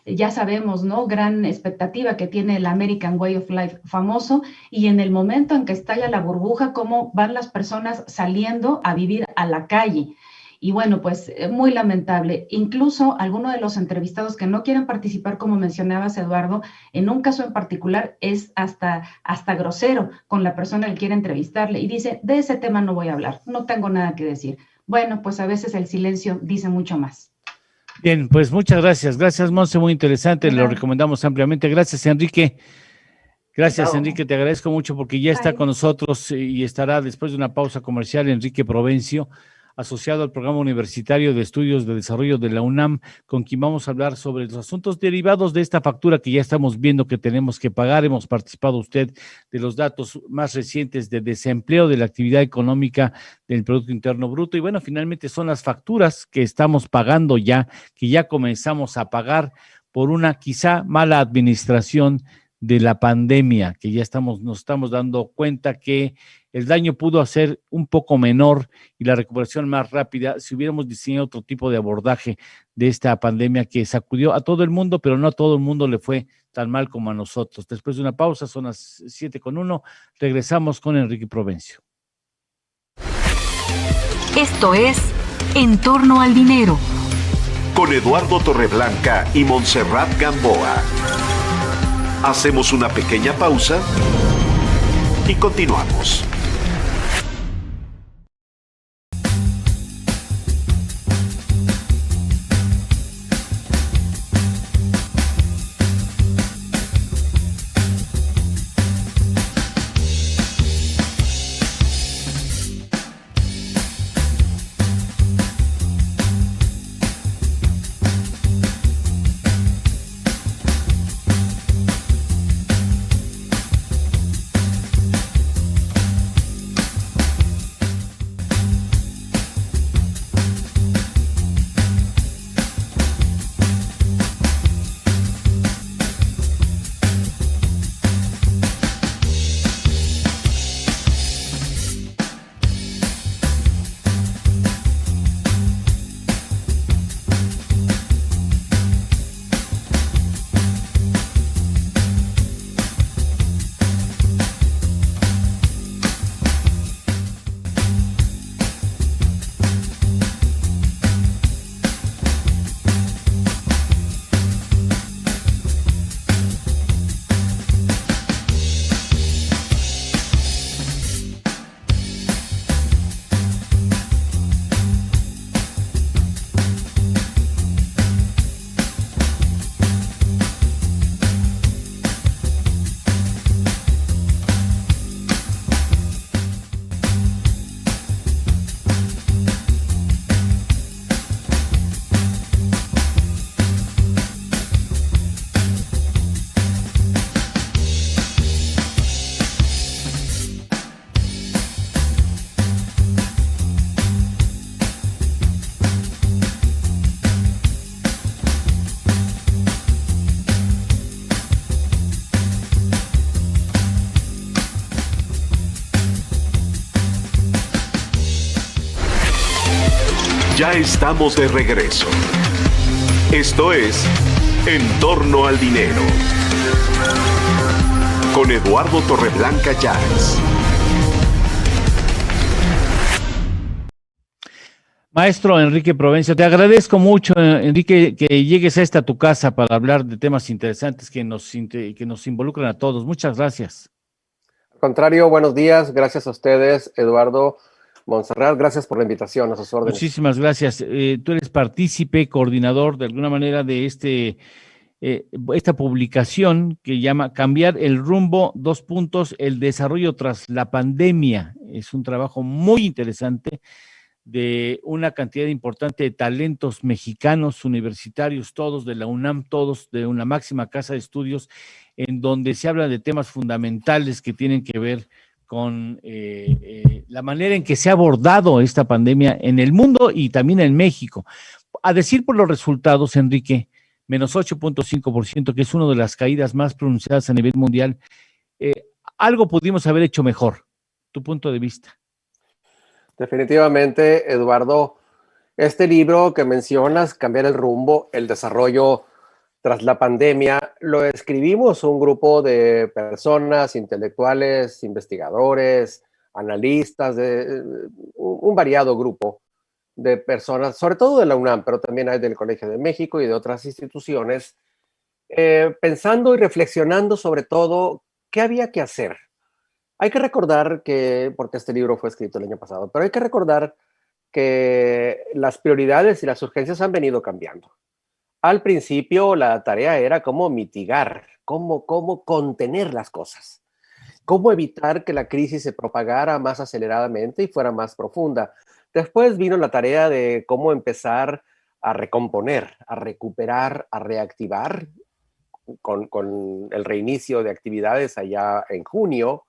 ya sabemos, ¿no? Gran expectativa que tiene el American Way of Life famoso, y en el momento en que estalla la burbuja, cómo van las personas saliendo a vivir a la calle. Y bueno, pues muy lamentable. Incluso algunos de los entrevistados que no quieren participar, como mencionabas, Eduardo, en un caso en particular es hasta grosero con la persona que quiere entrevistarle y dice, de ese tema no voy a hablar, no tengo nada que decir. bueno, pues a veces el silencio dice mucho más. Bien, pues muchas gracias. Gracias, Monse, muy interesante, lo recomendamos ampliamente. Gracias, Enrique. Gracias, Enrique, te agradezco mucho porque ya está con nosotros y estará después de una pausa comercial Enrique Provencio, asociado al Programa Universitario de Estudios de Desarrollo de la UNAM, con quien vamos a hablar sobre los asuntos derivados de esta factura que ya estamos viendo que tenemos que pagar. Hemos participado usted de los datos más recientes de desempleo, de la actividad económica del Producto Interno Bruto, y bueno, finalmente son las facturas que estamos pagando ya, que ya comenzamos a pagar por una quizá mala administración de la pandemia, que ya nos estamos dando cuenta que el daño pudo ser un poco menor y la recuperación más rápida si hubiéramos diseñado otro tipo de abordaje de esta pandemia que sacudió a todo el mundo, pero no a todo el mundo le fue tan mal como a nosotros. Después de una pausa, son las 7:01, regresamos con Enrique Provencio. Esto es En torno al dinero. Con Eduardo Torreblanca y Montserrat Gamboa. Hacemos una pequeña pausa y continuamos. Ya estamos de regreso. Esto es En torno al dinero. Con Eduardo Torreblanca Llanes. Maestro Enrique Provencio, te agradezco mucho, Enrique, que llegues a tu casa para hablar de temas interesantes que nos involucran a todos. Muchas gracias. Al contrario, buenos días. Gracias a ustedes, Eduardo, Montserrat, gracias por la invitación, a sus órdenes. Muchísimas gracias. Tú eres partícipe, coordinador de alguna manera de esta publicación que llama Cambiar el rumbo, el desarrollo tras la pandemia. Es un trabajo muy interesante de una cantidad importante de talentos mexicanos, universitarios, todos de la UNAM, todos de una máxima casa de estudios, en donde se habla de temas fundamentales que tienen que ver con la manera en que se ha abordado esta pandemia en el mundo y también en México. A decir por los resultados, Enrique, menos 8.5%, que es una de las caídas más pronunciadas a nivel mundial, algo pudimos haber hecho mejor. Tu punto de vista. Definitivamente, Eduardo, este libro que mencionas, Cambiar el rumbo, el desarrollo tras la pandemia, lo escribimos un grupo de personas, intelectuales, investigadores, analistas, un variado grupo de personas, sobre todo de la UNAM, pero también hay del Colegio de México y de otras instituciones, pensando y reflexionando sobre todo qué había que hacer. Hay que recordar que, porque este libro fue escrito el año pasado, pero hay que recordar que las prioridades y las urgencias han venido cambiando. Al principio la tarea era cómo mitigar, cómo contener las cosas, cómo evitar que la crisis se propagara más aceleradamente y fuera más profunda. Después vino la tarea de cómo empezar a recomponer, a recuperar, a reactivar con el reinicio de actividades allá en junio.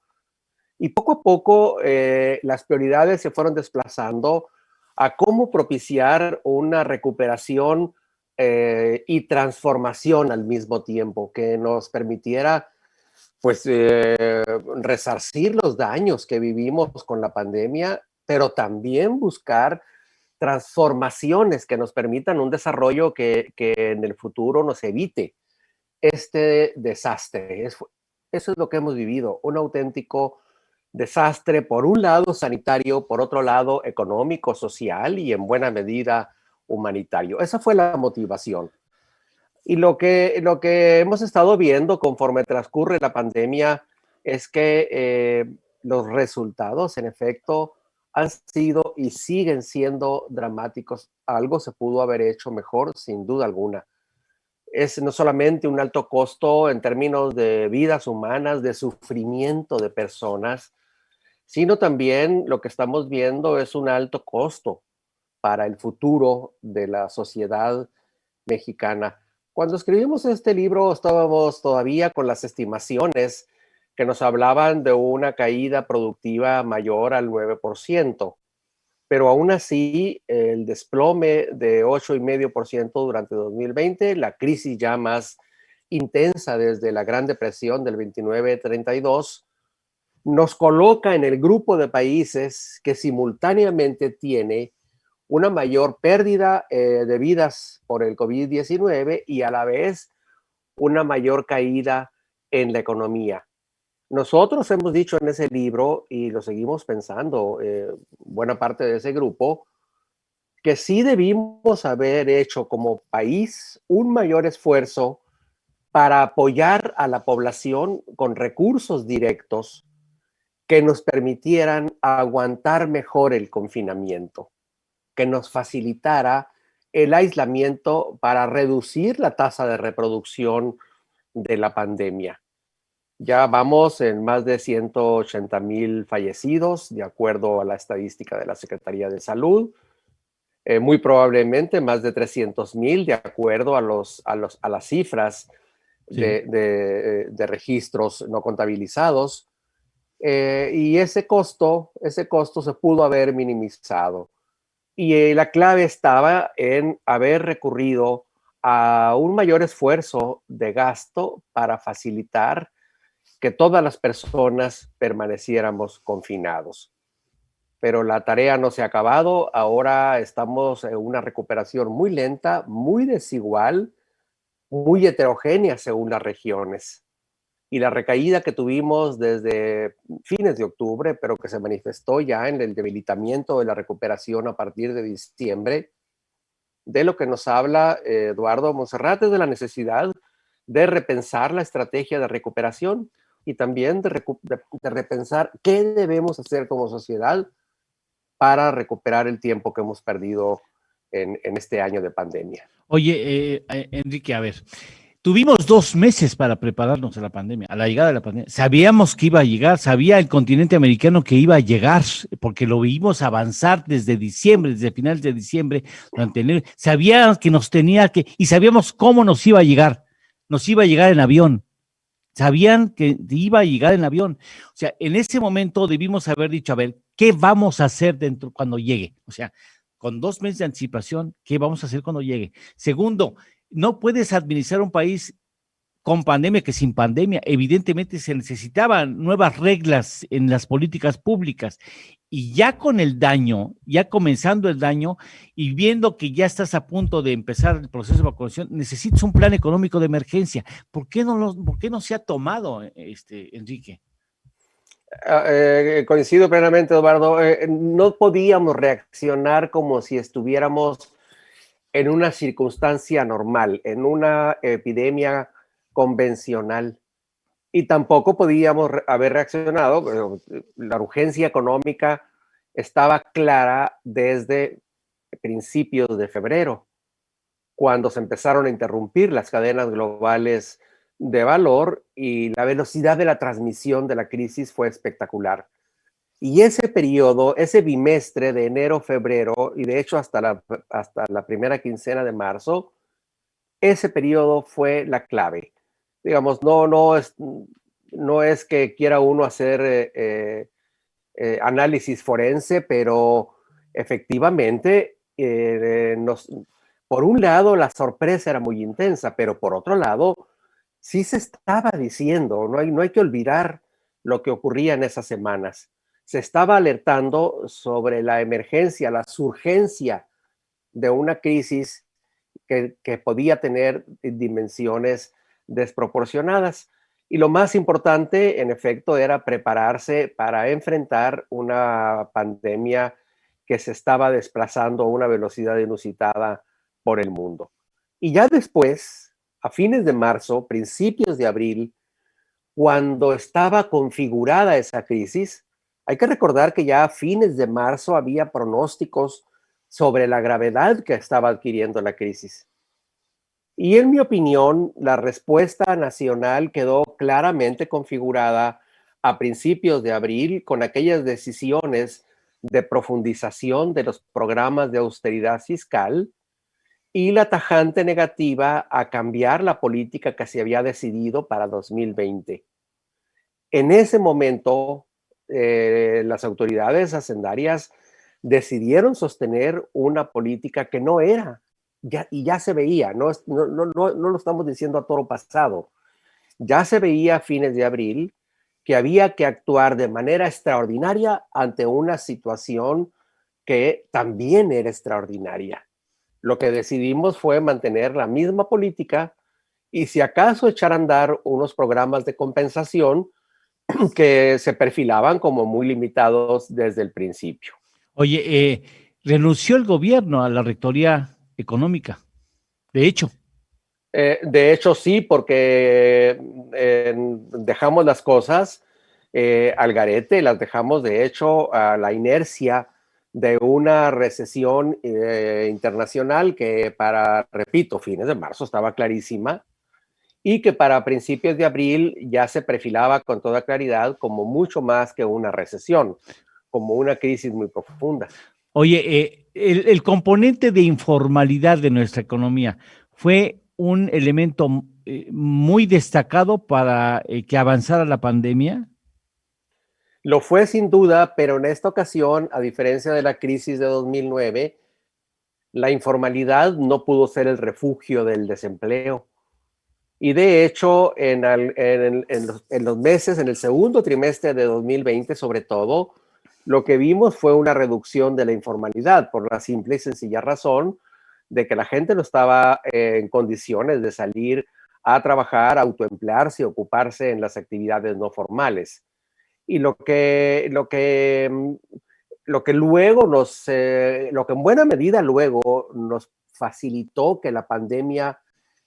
Y poco a poco las prioridades se fueron desplazando a cómo propiciar una recuperación y transformación al mismo tiempo, que nos permitiera pues resarcir los daños que vivimos con la pandemia, pero también buscar transformaciones que nos permitan un desarrollo que en el futuro nos evite este desastre. Eso es lo que hemos vivido, un auténtico desastre, por un lado sanitario, por otro lado económico, social y en buena medida humanitario. Esa fue la motivación. Y lo que hemos estado viendo conforme transcurre la pandemia es que los resultados, en efecto, han sido y siguen siendo dramáticos. Algo se pudo haber hecho mejor, sin duda alguna. Es no solamente un alto costo en términos de vidas humanas, de sufrimiento de personas, sino también lo que estamos viendo es un alto costo para el futuro de la sociedad mexicana. Cuando escribimos este libro estábamos todavía con las estimaciones que nos hablaban de una caída productiva mayor al 9%, pero aún así el desplome de 8,5% durante 2020, la crisis ya más intensa desde la Gran Depresión del 29-32, nos coloca en el grupo de países que simultáneamente tiene una mayor pérdida de vidas por el COVID-19 y a la vez una mayor caída en la economía. Nosotros hemos dicho en ese libro, y lo seguimos pensando, buena parte de ese grupo, que sí debimos haber hecho como país un mayor esfuerzo para apoyar a la población con recursos directos que nos permitieran aguantar mejor el confinamiento, que nos facilitara el aislamiento para reducir la tasa de reproducción de la pandemia. Ya vamos en más de 180,000 fallecidos, de acuerdo a la estadística de la Secretaría de Salud. Muy probablemente más de 300,000, de acuerdo a las cifras de registros no contabilizados. Y ese costo se pudo haber minimizado. Y la clave estaba en haber recurrido a un mayor esfuerzo de gasto para facilitar que todas las personas permaneciéramos confinados. Pero la tarea no se ha acabado. Ahora estamos en una recuperación muy lenta, muy desigual, muy heterogénea según las regiones. Y la recaída que tuvimos desde fines de octubre, pero que se manifestó ya en el debilitamiento de la recuperación a partir de diciembre, de lo que nos habla Eduardo Monserrat, es de la necesidad de repensar la estrategia de recuperación y también de repensar qué debemos hacer como sociedad para recuperar el tiempo que hemos perdido en este año de pandemia. Oye, Enrique, a ver, tuvimos 2 meses para prepararnos a la pandemia, a la llegada de la pandemia. Sabíamos que iba a llegar, sabía el continente americano que iba a llegar, porque lo vimos avanzar desde diciembre, desde finales de diciembre, sabía que nos tenía que, y sabíamos cómo nos iba a llegar en avión. Sabían que iba a llegar en avión. O sea, en ese momento debimos haber dicho, a ver, ¿qué vamos a hacer cuando llegue? O sea, con 2 meses de anticipación, ¿qué vamos a hacer cuando llegue? Segundo, no puedes administrar un país con pandemia que sin pandemia. Evidentemente se necesitaban nuevas reglas en las políticas públicas. Y ya con el daño, ya comenzando el daño y viendo que ya estás a punto de empezar el proceso de vacunación, necesitas un plan económico de emergencia. ¿Por qué no se ha tomado, Enrique? Coincido plenamente, Eduardo. No podíamos reaccionar como si estuviéramos en una circunstancia normal, en una epidemia convencional. Y tampoco podíamos haber reaccionado, la urgencia económica estaba clara desde principios de febrero, cuando se empezaron a interrumpir las cadenas globales de valor y la velocidad de la transmisión de la crisis fue espectacular. Y ese periodo, ese bimestre de enero, febrero, y de hecho hasta la primera quincena de marzo, ese periodo fue la clave. Digamos, no es que quiera uno hacer análisis forense, pero efectivamente, por un lado, la sorpresa era muy intensa, pero por otro lado, sí se estaba diciendo, no hay que olvidar lo que ocurría en esas semanas. Se estaba alertando sobre la emergencia, la surgencia de una crisis que podía tener dimensiones desproporcionadas. Y lo más importante, en efecto, era prepararse para enfrentar una pandemia que se estaba desplazando a una velocidad inusitada por el mundo. Y ya después, a fines de marzo, principios de abril, cuando estaba configurada esa crisis, hay que recordar que ya a fines de marzo había pronósticos sobre la gravedad que estaba adquiriendo la crisis. Y en mi opinión, la respuesta nacional quedó claramente configurada a principios de abril con aquellas decisiones de profundización de los programas de austeridad fiscal y la tajante negativa a cambiar la política que se había decidido para 2020. En ese momento, las autoridades hacendarias decidieron sostener una política que no era, y ya se veía, no lo estamos diciendo a toro pasado, ya se veía a fines de abril que había que actuar de manera extraordinaria ante una situación que también era extraordinaria. Lo que decidimos fue mantener la misma política y si acaso echar a andar unos programas de compensación que se perfilaban como muy limitados desde el principio. Oye, renunció el gobierno a la rectoría económica, de hecho. De hecho, sí, porque dejamos las cosas al garete, las dejamos de hecho a la inercia de una recesión internacional que para, repito, fines de marzo estaba clarísima y que para principios de abril ya se perfilaba con toda claridad como mucho más que una recesión, como una crisis muy profunda. Oye, el componente de informalidad de nuestra economía fue un elemento muy destacado para que avanzara la pandemia. Lo fue sin duda, pero en esta ocasión, a diferencia de la crisis de 2009, la informalidad no pudo ser el refugio del desempleo. Y de hecho, en los meses, en el segundo trimestre de 2020 sobre todo, lo que vimos fue una reducción de la informalidad por la simple y sencilla razón de que la gente no estaba en condiciones de salir a trabajar, autoemplearse y ocuparse en las actividades no formales. Y lo que luego lo que en buena medida luego nos facilitó que la pandemia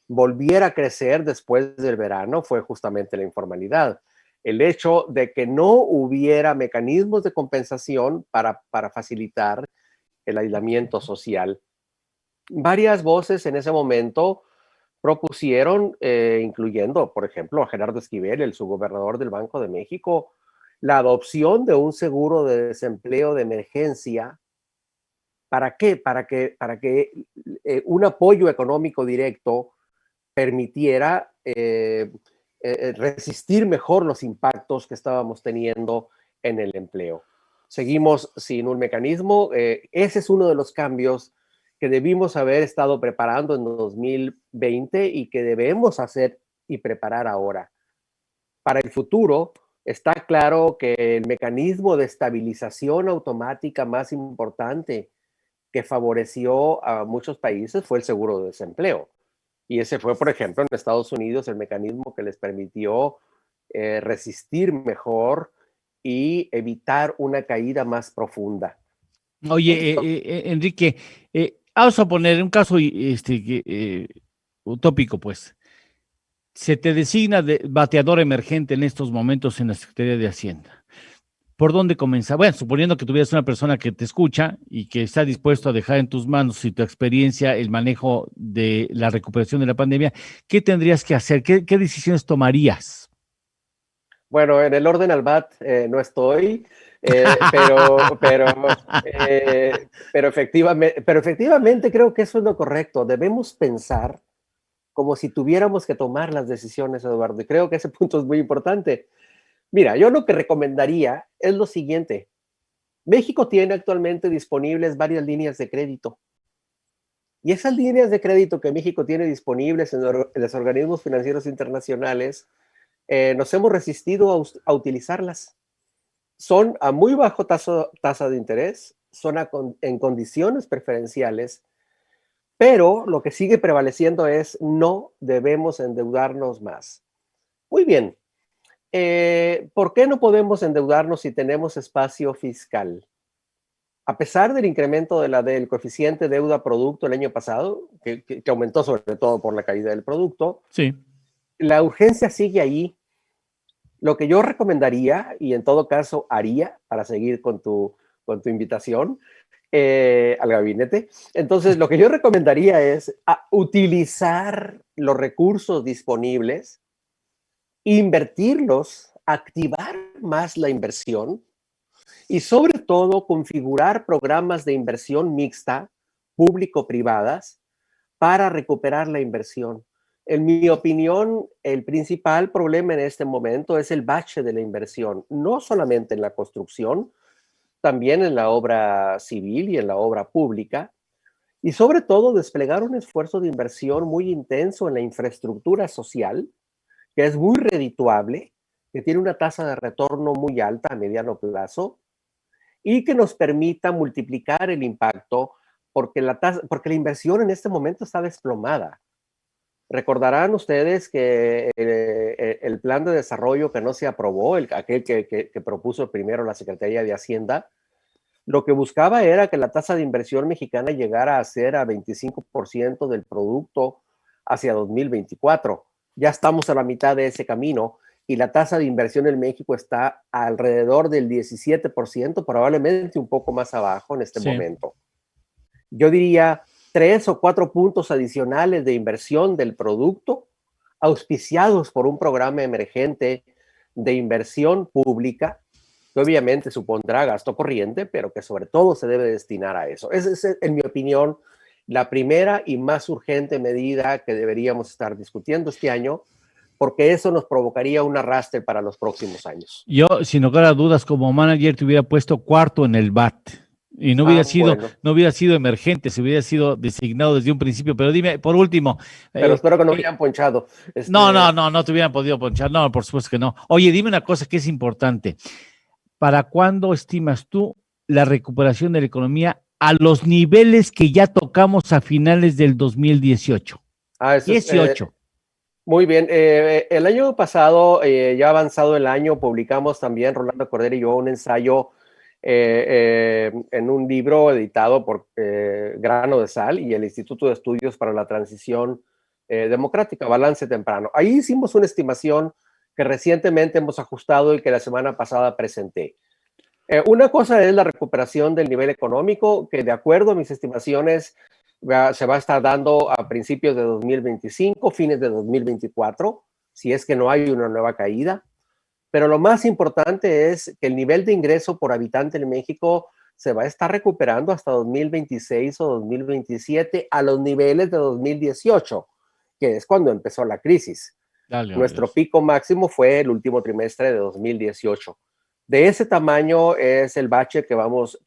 volviera a crecer después del verano fue justamente la informalidad. El hecho de que no hubiera mecanismos de compensación para facilitar el aislamiento social. Varias voces en ese momento propusieron, incluyendo, por ejemplo, a Gerardo Esquivel, el subgobernador del Banco de México, la adopción de un seguro de desempleo de emergencia. ¿Para qué? Para que un apoyo económico directo permitiera resistir mejor los impactos que estábamos teniendo en el empleo. Seguimos sin un mecanismo. Ese es uno de los cambios que debimos haber estado preparando en 2020 y que debemos hacer y preparar ahora. Para el futuro, está claro que el mecanismo de estabilización automática más importante que favoreció a muchos países fue el seguro de desempleo. Y ese fue, por ejemplo, en Estados Unidos el mecanismo que les permitió resistir mejor y evitar una caída más profunda. Oye, Enrique, vamos a poner un caso utópico, pues. Se te designa de bateador emergente en estos momentos en la Secretaría de Hacienda. ¿por dónde comenzar? Bueno, suponiendo que tuvieras una persona que te escucha y que está dispuesto a dejar en tus manos y tu experiencia el manejo de la recuperación de la pandemia, ¿qué tendrías que hacer? ¿Qué decisiones tomarías? Bueno, en el orden al BAT no estoy, pero efectivamente creo que eso es lo correcto. Debemos pensar como si tuviéramos que tomar las decisiones, Eduardo, y creo que ese punto es muy importante. Mira, yo lo que recomendaría es lo siguiente. México tiene actualmente disponibles varias líneas de crédito. Y esas líneas de crédito que México tiene disponibles en los organismos financieros internacionales, nos hemos resistido a utilizarlas. Son a muy bajo tasa de interés, son en condiciones preferenciales, pero lo que sigue prevaleciendo es no debemos endeudarnos más. Muy bien. ¿Por qué no podemos endeudarnos si tenemos espacio fiscal? A pesar del incremento del coeficiente deuda-producto el año pasado, que aumentó sobre todo por la caída del producto, Sí. la urgencia sigue ahí. Lo que yo recomendaría, y en todo caso haría, para seguir con tu invitación al gabinete, entonces lo que yo recomendaría es utilizar los recursos disponibles, invertirlos, activar más la inversión y sobre todo configurar programas de inversión mixta, público-privadas, para recuperar la inversión. En mi opinión, el principal problema en este momento es el bache de la inversión, no solamente en la construcción, también en la obra civil y en la obra pública, y sobre todo desplegar un esfuerzo de inversión muy intenso en la infraestructura social, que es muy redituable, que tiene una tasa de retorno muy alta a mediano plazo y que nos permita multiplicar el impacto porque la inversión en este momento está desplomada. Recordarán ustedes que el plan de desarrollo que no se aprobó, aquel que propuso primero la Secretaría de Hacienda, lo que buscaba era que la tasa de inversión mexicana llegara a ser a 25% del producto hacia 2024. Ya estamos a la mitad de ese camino y la tasa de inversión en México está alrededor del 17%, probablemente un poco más abajo en este momento. Yo diría 3 o 4 puntos adicionales de inversión del producto, auspiciados por un programa emergente de inversión pública, que obviamente supondrá gasto corriente, pero que sobre todo se debe destinar a eso. Esa es, en mi opinión, la primera y más urgente medida que deberíamos estar discutiendo este año, porque eso nos provocaría un arrastre para los próximos años. Yo, sin lugar a dudas, como manager, te hubiera puesto cuarto en el BAT. Y no hubiera sido emergente, se hubiera sido designado desde un principio. Pero dime, por último. Pero espero que no hubieran ponchado. No te hubieran podido ponchar. No, por supuesto que no. Oye, dime una cosa que es importante. ¿Para cuándo estimas tú la recuperación de la economía a los niveles que ya tocamos a finales del 2018? 18. Muy bien. El año pasado, ya avanzado el año, publicamos también, Rolando Cordero y yo, un ensayo en un libro editado por Grano de Sal y el Instituto de Estudios para la Transición Democrática, Balance Temprano. Ahí hicimos una estimación que recientemente hemos ajustado y que la semana pasada presenté. Una cosa es la recuperación del nivel económico, que de acuerdo a mis estimaciones se va a estar dando a principios de 2025, fines de 2024, si es que no hay una nueva caída. Pero lo más importante es que el nivel de ingreso por habitante en México se va a estar recuperando hasta 2026 o 2027 a los niveles de 2018, que es cuando empezó la crisis. Nuestro pico máximo fue el último trimestre de 2018. De ese tamaño es el bache que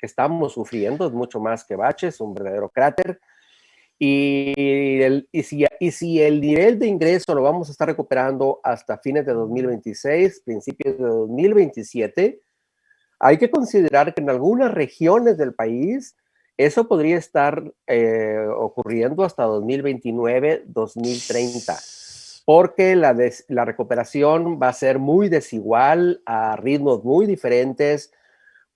estamos sufriendo, es mucho más que bache, es un verdadero cráter. Y si el nivel de ingreso lo vamos a estar recuperando hasta fines de 2026, principios de 2027, hay que considerar que en algunas regiones del país eso podría estar ocurriendo hasta 2029, 2030, porque la recuperación va a ser muy desigual, a ritmos muy diferentes,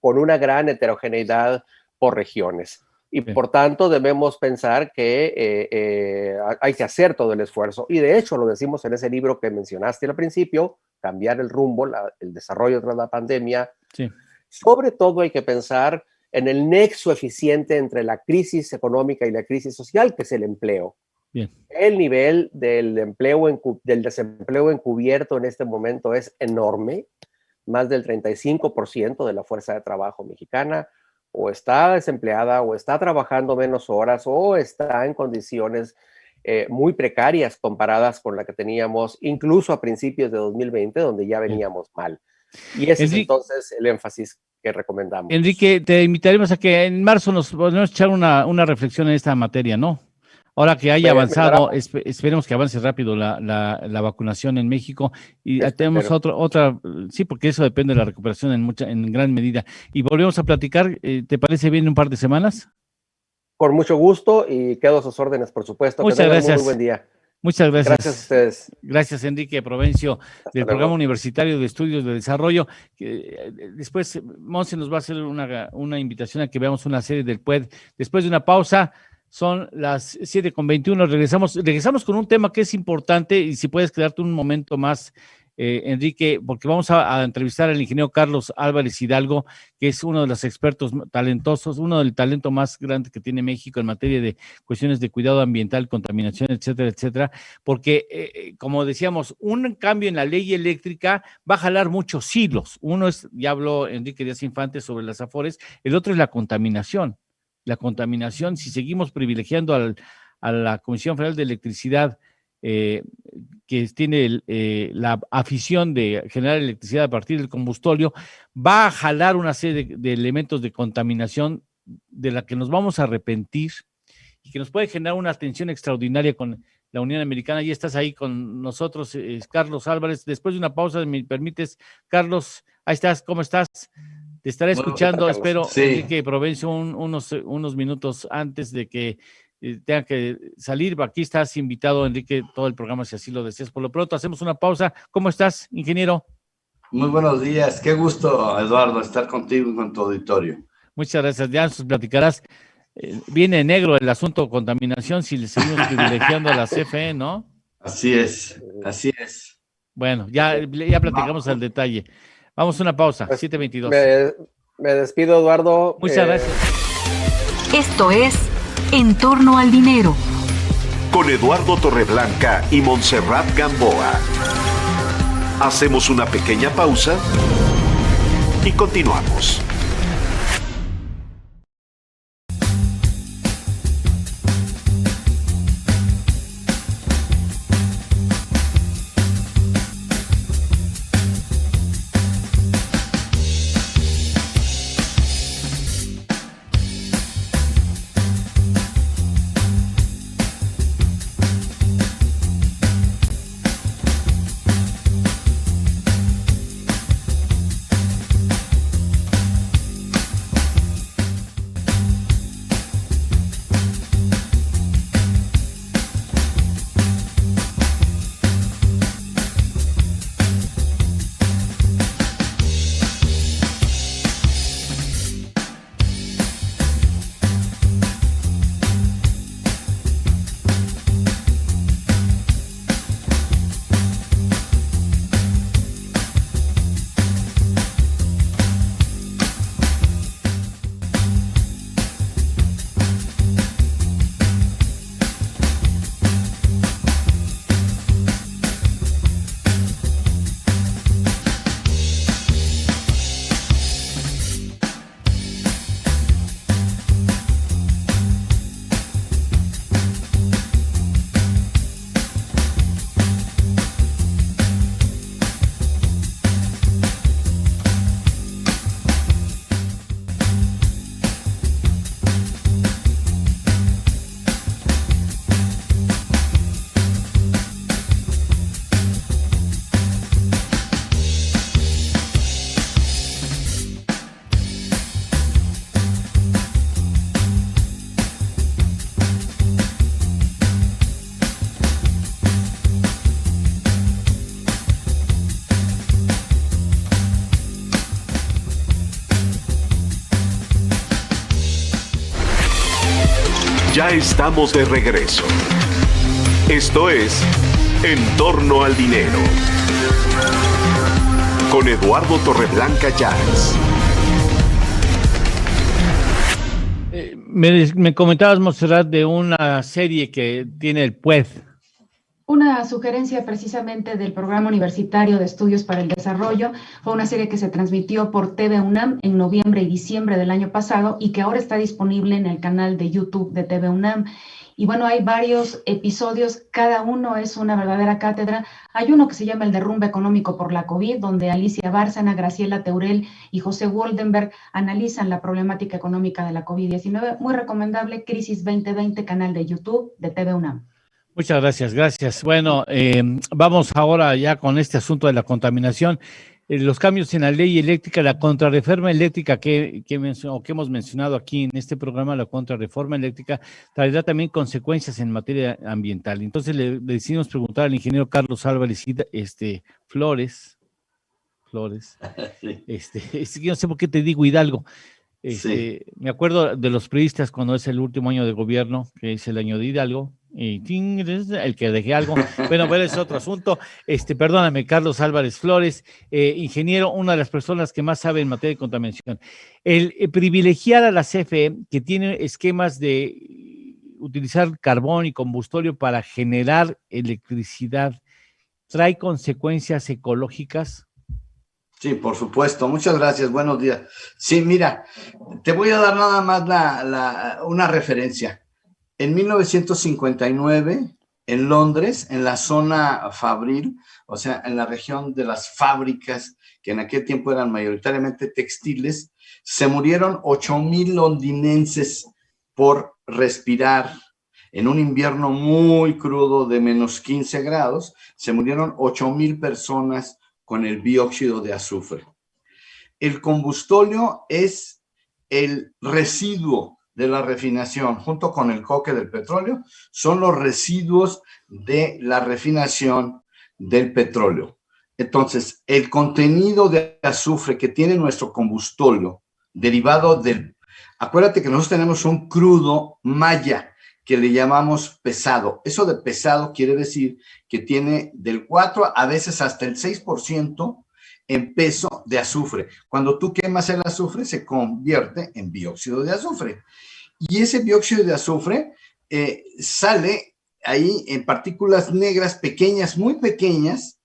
con una gran heterogeneidad por regiones. Y por tanto debemos pensar que hay que hacer todo el esfuerzo. Y de hecho lo decimos en ese libro que mencionaste al principio, Cambiar el rumbo, el desarrollo tras la pandemia. Sí. Sobre todo hay que pensar en el nexo eficiente entre la crisis económica y la crisis social, que es el empleo. Bien. El nivel del desempleo encubierto en este momento es enorme. Más del 35% de la fuerza de trabajo mexicana o está desempleada, o está trabajando menos horas, o está en condiciones muy precarias comparadas con la que teníamos incluso a principios de 2020, donde ya veníamos mal. Y ese es entonces el énfasis que recomendamos. Enrique, te invitaremos a que en marzo nos podamos echar una reflexión en esta materia, ¿no? Ahora que haya avanzado, esperemos que avance rápido la vacunación en México, y tenemos otra, sí, porque eso depende de la recuperación en gran medida. Y volvemos a platicar, ¿te parece bien un par de semanas? Con mucho gusto, y quedo a sus órdenes, por supuesto. Muchas gracias. Muy buen día. Muchas gracias. Gracias a ustedes. Gracias, Enrique Provencio, del Programa Universitario de Estudios de Desarrollo. Después, Monse nos va a hacer una invitación a que veamos una serie del PUED. Después de una pausa, son las 7:21. Regresamos con un tema que es importante, y si puedes quedarte un momento más, Enrique, porque vamos a entrevistar al ingeniero Carlos Álvarez Hidalgo, que es uno de los expertos talentosos, uno del talento más grande que tiene México en materia de cuestiones de cuidado ambiental, contaminación, etcétera, etcétera, porque, como decíamos, un cambio en la ley eléctrica va a jalar muchos hilos. Uno es, ya habló Enrique Díaz Infante sobre las Afores, el otro es la contaminación. La contaminación, si seguimos privilegiando a la Comisión Federal de Electricidad, que tiene la afición de generar electricidad a partir del combustóleo, va a jalar una serie de elementos de contaminación de la que nos vamos a arrepentir, y que nos puede generar una tensión extraordinaria con la Unión Americana. Ya estás ahí con nosotros, Carlos Álvarez. Después de una pausa, ¿me permites, Carlos? Ahí estás, ¿cómo estás? Te estaré escuchando, espero, sí. Enrique Provencio, unos minutos antes de que tenga que salir. Aquí estás invitado, Enrique, todo el programa, si así lo deseas. Por lo pronto, hacemos una pausa. ¿Cómo estás, ingeniero? Muy buenos días. Qué gusto, Eduardo, estar contigo y con tu auditorio. Muchas gracias. Ya nos platicarás. Viene negro el asunto de contaminación si le seguimos privilegiando a la CFE, ¿no? Así es, así es. Bueno, ya platicamos al detalle. Vamos a una pausa, 7:22. Me despido, Eduardo. Muchas gracias. Esto es En torno al dinero. Con Eduardo Torreblanca y Montserrat Gamboa. Hacemos una pequeña pausa y continuamos. Ya estamos de regreso. Esto es En torno al dinero. Con Eduardo Torreblanca Llanes. Me comentabas, Montserrat, de una serie que tiene el PUED. Una sugerencia precisamente del Programa Universitario de Estudios para el Desarrollo. Fue una serie que se transmitió por TV UNAM en noviembre y diciembre del año pasado y que ahora está disponible en el canal de YouTube de TV UNAM. Y bueno, hay varios episodios, cada uno es una verdadera cátedra. Hay uno que se llama El derrumbe económico por la COVID, donde Alicia Bárcena, Graciela Teurel y José Woldenberg analizan la problemática económica de la COVID-19. Muy recomendable, Crisis 2020, canal de YouTube de TV UNAM. Muchas gracias, gracias. Bueno, vamos ahora ya con este asunto de la contaminación. Los cambios en la ley eléctrica, la contrarreforma eléctrica que hemos mencionado aquí en este programa, la contrarreforma eléctrica, traerá también consecuencias en materia ambiental. Entonces le decidimos preguntar al ingeniero Carlos Álvarez Flores, yo no sé por qué te digo Hidalgo. Sí. Me acuerdo de los periodistas cuando es el último año de gobierno, que es el año de Hidalgo, y el que dejé algo. Bueno, pero es otro asunto. Perdóname, Carlos Álvarez Flores, ingeniero, una de las personas que más sabe en materia de contaminación. El privilegiar a la CFE, que tiene esquemas de utilizar carbón y combustible para generar electricidad, ¿trae consecuencias ecológicas? Sí, por supuesto. Muchas gracias. Buenos días. Sí, mira, te voy a dar nada más una referencia. En 1959, en Londres, en la zona fabril, o sea, en la región de las fábricas, que en aquel tiempo eran mayoritariamente textiles, se murieron 8,000 londinenses por respirar. En un invierno muy crudo de menos 15 grados, se murieron 8,000 personas con el dióxido de azufre. El combustóleo es el residuo de la refinación, junto con el coque del petróleo, son los residuos de la refinación del petróleo. Entonces, el contenido de azufre que tiene nuestro combustóleo, derivado del... Acuérdate que nosotros tenemos un crudo maya, que le llamamos pesado. Eso de pesado quiere decir que tiene del 4 a veces hasta el 6% en peso de azufre. Cuando tú quemas el azufre, se convierte en dióxido de azufre. Y ese dióxido de azufre sale ahí en partículas negras pequeñas, muy pequeñas,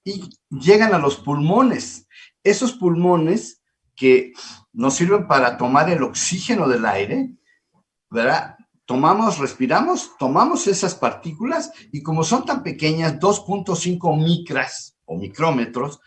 y llegan a los pulmones. Esos pulmones que nos sirven para tomar el oxígeno del aire, ¿verdad? Respiramos, tomamos esas partículas y como son tan pequeñas, 2.5 micras o micrómetros,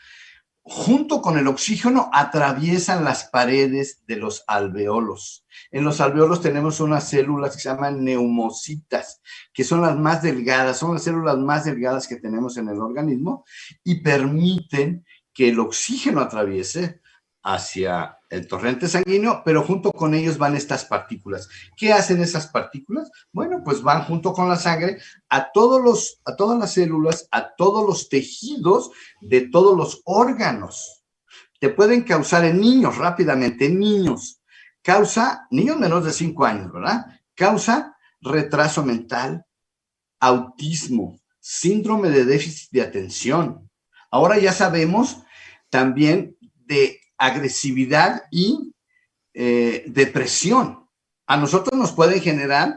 junto con el oxígeno atraviesan las paredes de los alveolos. En los alveolos tenemos unas células que se llaman neumocitas, que son las más delgadas, son las células más delgadas que tenemos en el organismo y permiten que el oxígeno atraviese hacia el torrente sanguíneo, pero junto con ellos van estas partículas. ¿Qué hacen esas partículas? Bueno, pues van junto con la sangre a todas las células, a todos los tejidos de todos los órganos. Te pueden causar en niños, rápidamente, en niños. Niños menores de 5 años, ¿verdad? Causa retraso mental, autismo, síndrome de déficit de atención. Ahora ya sabemos también de agresividad y depresión. A nosotros nos pueden generar,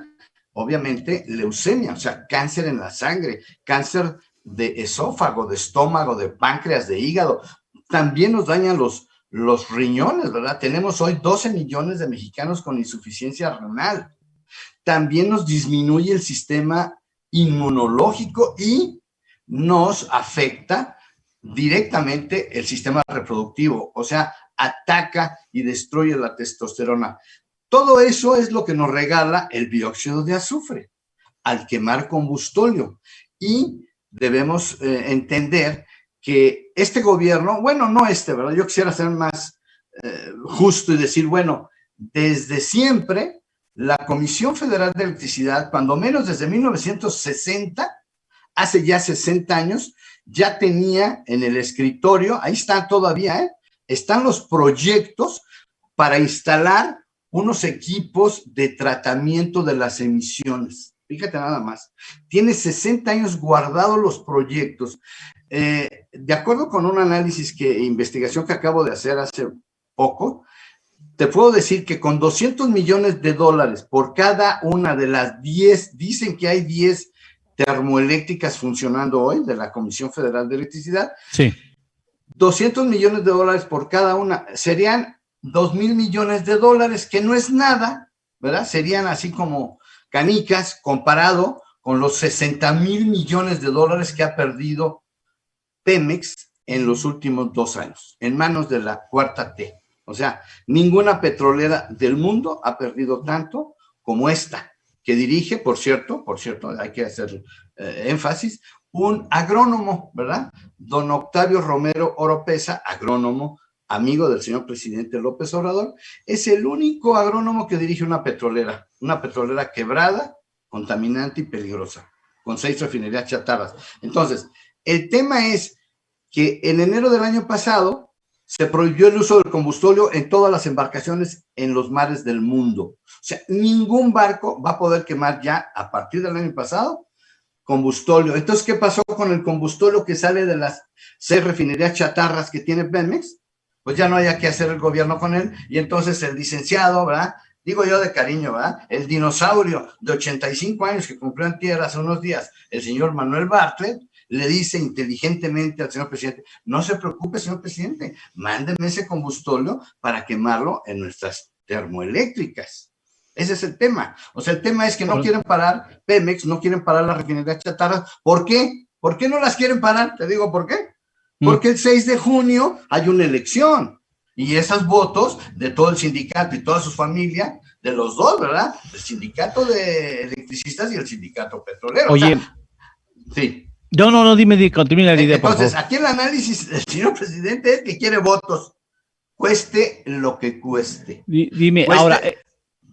obviamente, leucemia, o sea, cáncer en la sangre, cáncer de esófago, de estómago, de páncreas, de hígado. También nos dañan los riñones, ¿verdad? Tenemos hoy 12 millones de mexicanos con insuficiencia renal. También nos disminuye el sistema inmunológico y nos afecta directamente el sistema reproductivo, o sea, ataca y destruye la testosterona. Todo eso es lo que nos regala el dióxido de azufre al quemar combustóleo. Y debemos entender que este gobierno, bueno, no ¿verdad? Yo quisiera ser más justo y decir, bueno, desde siempre la Comisión Federal de Electricidad, cuando menos desde 1960, hace ya 60 años, ya tenía en el escritorio, ahí está todavía, están los proyectos para instalar unos equipos de tratamiento de las emisiones. Fíjate nada más, tiene 60 años guardados los proyectos. De acuerdo con un análisis investigación que acabo de hacer hace poco, te puedo decir que con $200 millones por cada una de las 10, dicen que hay 10 termoeléctricas funcionando hoy de la Comisión Federal de Electricidad. Sí. $200 millones por cada una, serían $2,000 millones, que no es nada, ¿verdad? Serían así como canicas comparado con los $60,000 millones que ha perdido Pemex en los últimos 2 años, en manos de la cuarta T. O sea, ninguna petrolera del mundo ha perdido tanto como esta, que dirige, por cierto, hay que hacer énfasis, un agrónomo, ¿verdad? Don Octavio Romero Oropesa, agrónomo, amigo del señor presidente López Obrador, es el único agrónomo que dirige una petrolera quebrada, contaminante y peligrosa, con 6 refinerías chatarras. Entonces, el tema es que en enero del año pasado se prohibió el uso del combustóleo en todas las embarcaciones en los mares del mundo. O sea, ningún barco va a poder quemar ya, a partir del año pasado, combustóleo. Entonces, ¿qué pasó con el combustóleo que sale de las 6 refinerías chatarras que tiene Pemex? Pues ya no haya que hacer el gobierno con él, y entonces el licenciado, ¿verdad? Digo yo de cariño, ¿verdad? El dinosaurio de 85 años que cumplió en tierra hace unos días, el señor Manuel Bartlett, le dice inteligentemente al señor presidente: no se preocupe, señor presidente, mándeme ese combustóleo para quemarlo en nuestras termoeléctricas. Ese es el tema. O sea, el tema es que no quieren parar Pemex, no quieren parar las refinerías chatarras. ¿Por qué? ¿Por qué no las quieren parar? Te digo por qué. Porque el 6 de junio hay una elección, y esos votos de todo el sindicato y toda su familia, de los dos, ¿verdad? El sindicato de electricistas y el sindicato petrolero. Oye. O sea, sí. No, dime, continúa la idea, Entonces, por favor. aquí el análisis del señor presidente es que quiere votos, cueste lo que cueste. Dime,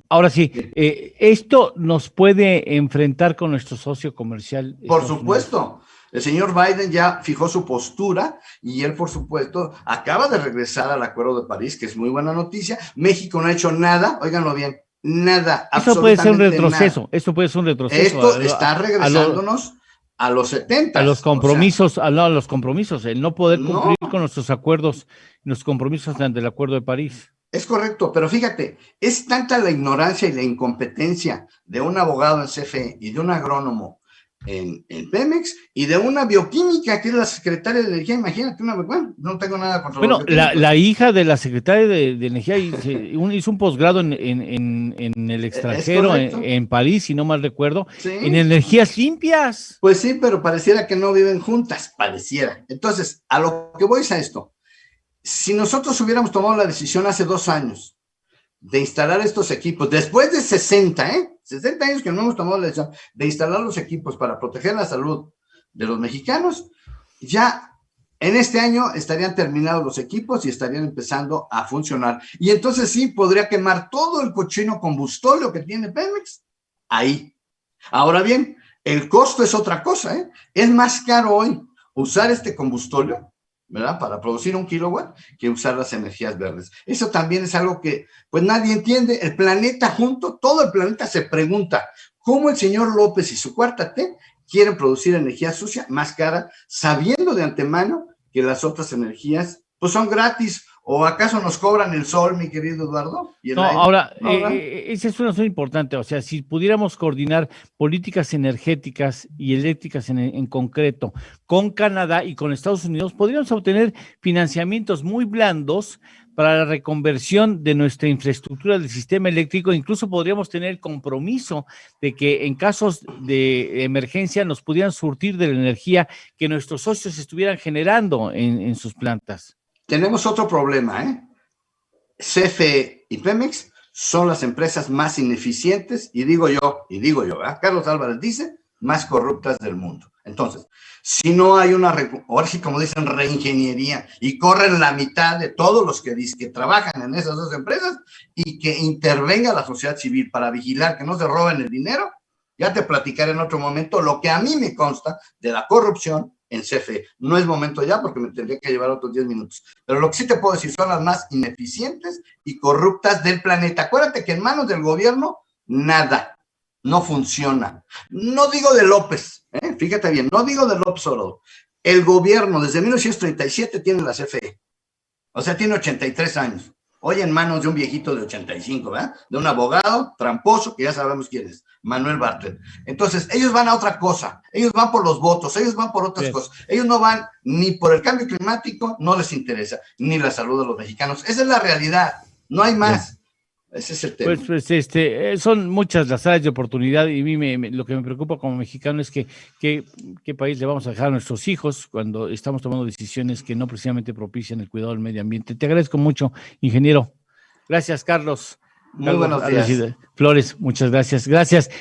ahora sí, ¿esto nos puede enfrentar con nuestro socio comercial? Por supuesto. El señor Biden ya fijó su postura, y él, por supuesto, acaba de regresar al Acuerdo de París, que es muy buena noticia. México no ha hecho nada, óiganlo bien, nada. Eso puede ser un retroceso, nada. Eso puede ser un retroceso. Esto está regresándonos a los 70. A los compromisos, a los compromisos, el no poder cumplir con nuestros acuerdos, los compromisos ante el Acuerdo de París. Es correcto, pero fíjate, es tanta la ignorancia y la incompetencia de un abogado en CFE y de un agrónomo en Pemex, y de una bioquímica que es la secretaria de Energía. Imagínate, bueno, no tengo nada contra Bueno, los bioquímicos. la hija de la secretaria de Energía hizo un posgrado en el extranjero, en París, si no mal recuerdo, Sí. en energías limpias. Pues sí, pero pareciera que no viven juntas, pareciera. Entonces, a lo que voy es a esto. Si nosotros hubiéramos tomado la decisión hace 2 años de instalar estos equipos, después de 60 años que no hemos tomado la decisión de instalar los equipos para proteger la salud de los mexicanos, ya en este año estarían terminados los equipos y estarían empezando a funcionar. Y entonces sí, podría quemar todo el cochino combustóleo que tiene Pemex ahí. Ahora bien, el costo es otra cosa, ¿eh? Es más caro hoy usar este combustóleo, ¿verdad?, para producir 1 kilowatt, que usar las energías verdes. Eso también es algo que, pues, nadie entiende. El planeta junto, todo el planeta se pregunta cómo el señor López y su cuarta T quieren producir energía sucia más cara, sabiendo de antemano que las otras energías, pues, son gratis. ¿O acaso nos cobran el sol, mi querido Eduardo? No, ahora, esa es una zona importante. O sea, si pudiéramos coordinar políticas energéticas y eléctricas en concreto con Canadá y con Estados Unidos, podríamos obtener financiamientos muy blandos para la reconversión de nuestra infraestructura del sistema eléctrico. Incluso podríamos tener el compromiso de que en casos de emergencia nos pudieran surtir de la energía que nuestros socios estuvieran generando en sus plantas. Tenemos otro problema, ¿eh? CFE y Pemex son las empresas más ineficientes, y digo yo, ¿verdad? Carlos Álvarez dice, más corruptas del mundo. Entonces, si no hay ahora sí, como dicen, reingeniería, y corren la mitad de todos los que trabajan en esas 2 empresas, y que intervenga la sociedad civil para vigilar que no se roben el dinero, ya te platicaré en otro momento lo que a mí me consta de la corrupción en CFE. No es momento ya, porque me tendría que llevar otros 10 minutos. Pero lo que sí te puedo decir, son las más ineficientes y corruptas del planeta. Acuérdate que en manos del gobierno, nada, no funciona. No digo de López, fíjate bien, no digo de López Obrador. El gobierno desde 1937 tiene la CFE. O sea, tiene 83 años. hoy en manos de un viejito de 85, ¿verdad? De un abogado tramposo, que ya sabemos quién es, Manuel Bartlett. Entonces, ellos van a otra cosa, ellos van por los votos, ellos van por otras cosas, ellos no van ni por el cambio climático, no les interesa, ni la salud de los mexicanos. Esa es la realidad, no hay más. Bien. Ese es el tema. Pues son muchas las áreas de oportunidad y a mí lo que me preocupa como mexicano es qué país le vamos a dejar a nuestros hijos cuando estamos tomando decisiones que no precisamente propician el cuidado del medio ambiente. Te agradezco mucho, ingeniero. Gracias, Carlos. Muy buenos días. Flores, muchas gracias. Gracias.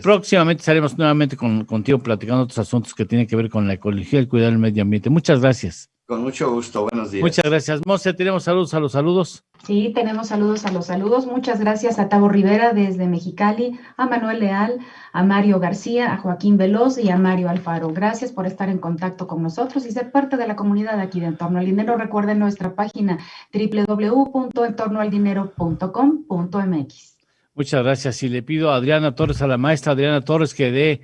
Próximamente estaremos nuevamente contigo platicando otros asuntos que tienen que ver con la ecología y el cuidado del medio ambiente. Muchas gracias. Con mucho gusto, buenos días. Muchas gracias. Monse, tenemos saludos a los saludos. Sí, tenemos saludos a los saludos. Muchas gracias a Tavo Rivera desde Mexicali, a Manuel Leal, a Mario García, a Joaquín Veloz y a Mario Alfaro. Gracias por estar en contacto con nosotros y ser parte de la comunidad aquí de Entorno al Dinero. Recuerden nuestra página www.entornoaldinero.com.mx. Muchas gracias. Y le pido a Adriana Torres, a la maestra Adriana Torres, que dé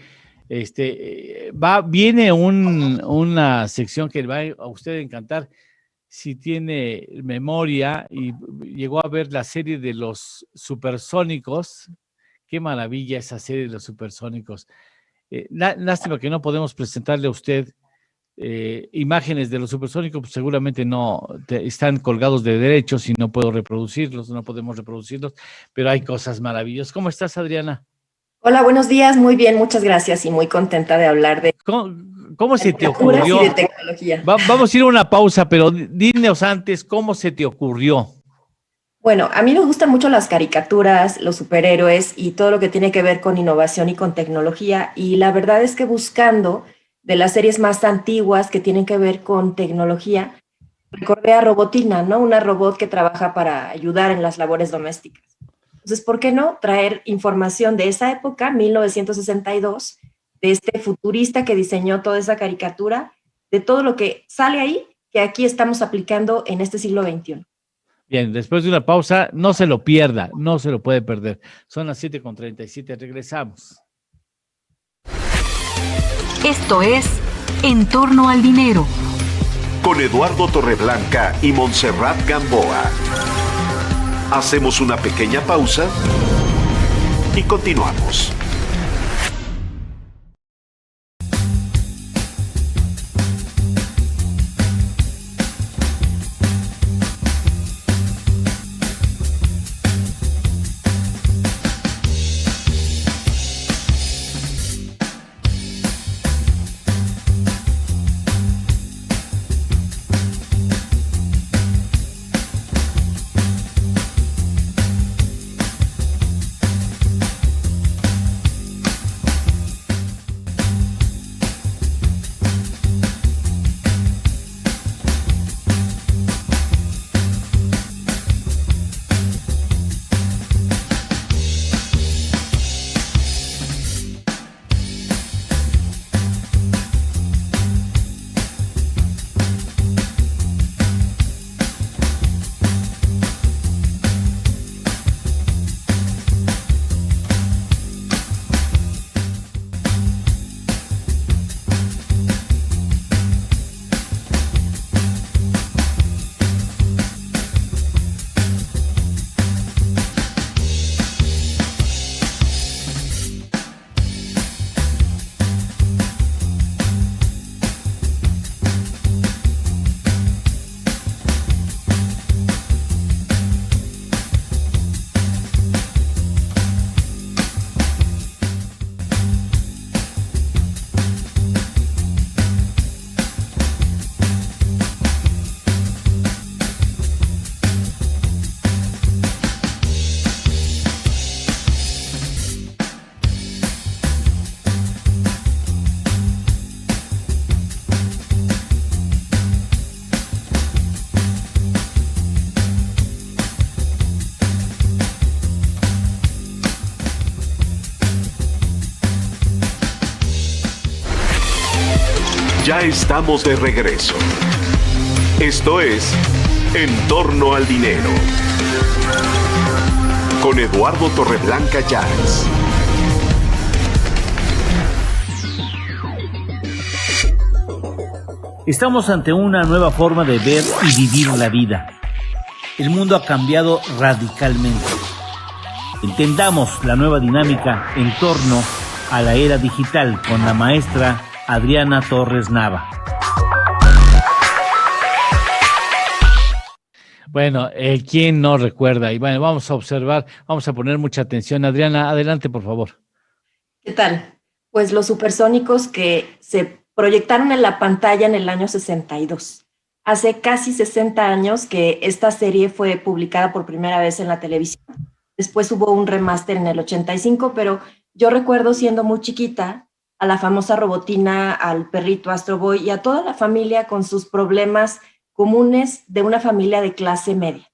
viene una sección que le va a usted encantar si tiene memoria y llegó a ver la serie de los Supersónicos. Qué maravilla esa serie de los Supersónicos. Lástima que no podemos presentarle a usted imágenes de los Supersónicos, pues seguramente no están colgados de derechos y no podemos reproducirlos, pero hay cosas maravillosas. ¿Cómo estás, Adriana? Hola, buenos días, muy bien, muchas gracias y muy contenta de hablar de... ¿Cómo se te ocurrió? Y de tecnología. Vamos a ir a una pausa, pero dinos antes, ¿cómo se te ocurrió? Bueno, a mí me gustan mucho las caricaturas, los superhéroes y todo lo que tiene que ver con innovación y con tecnología, y la verdad es que buscando de las series más antiguas que tienen que ver con tecnología, recordé a Robotina, ¿no? Una robot que trabaja para ayudar en las labores domésticas. Entonces, ¿por qué no traer información de esa época, 1962, de este futurista que diseñó toda esa caricatura, de todo lo que sale ahí, que aquí estamos aplicando en este siglo XXI? Bien, después de una pausa, no se lo pierda, no se lo puede perder. Son las 7:37, regresamos. Esto es En Torno al Dinero. Con Eduardo Torreblanca y Montserrat Gamboa. Hacemos una pequeña pausa y continuamos. Ya estamos de regreso. Esto es En Torno al Dinero. Con Eduardo Torreblanca Llanes. Estamos ante una nueva forma de ver y vivir la vida. el mundo ha cambiado radicalmente. Entendamos la nueva dinámica en torno a la era digital con la maestra Adriana Torres Nava. Bueno, ¿quién no recuerda? Y bueno, vamos a observar, vamos a poner mucha atención. Adriana, adelante, por favor. ¿Qué tal? Pues los supersónicos que se proyectaron en la pantalla en el año 62. Hace casi 60 años que esta serie fue publicada por primera vez en la televisión. Después hubo un remaster en el 85, pero yo recuerdo siendo muy chiquita a la famosa robotina, al perrito Astro Boy y a toda la familia con sus problemas comunes de una familia de clase media.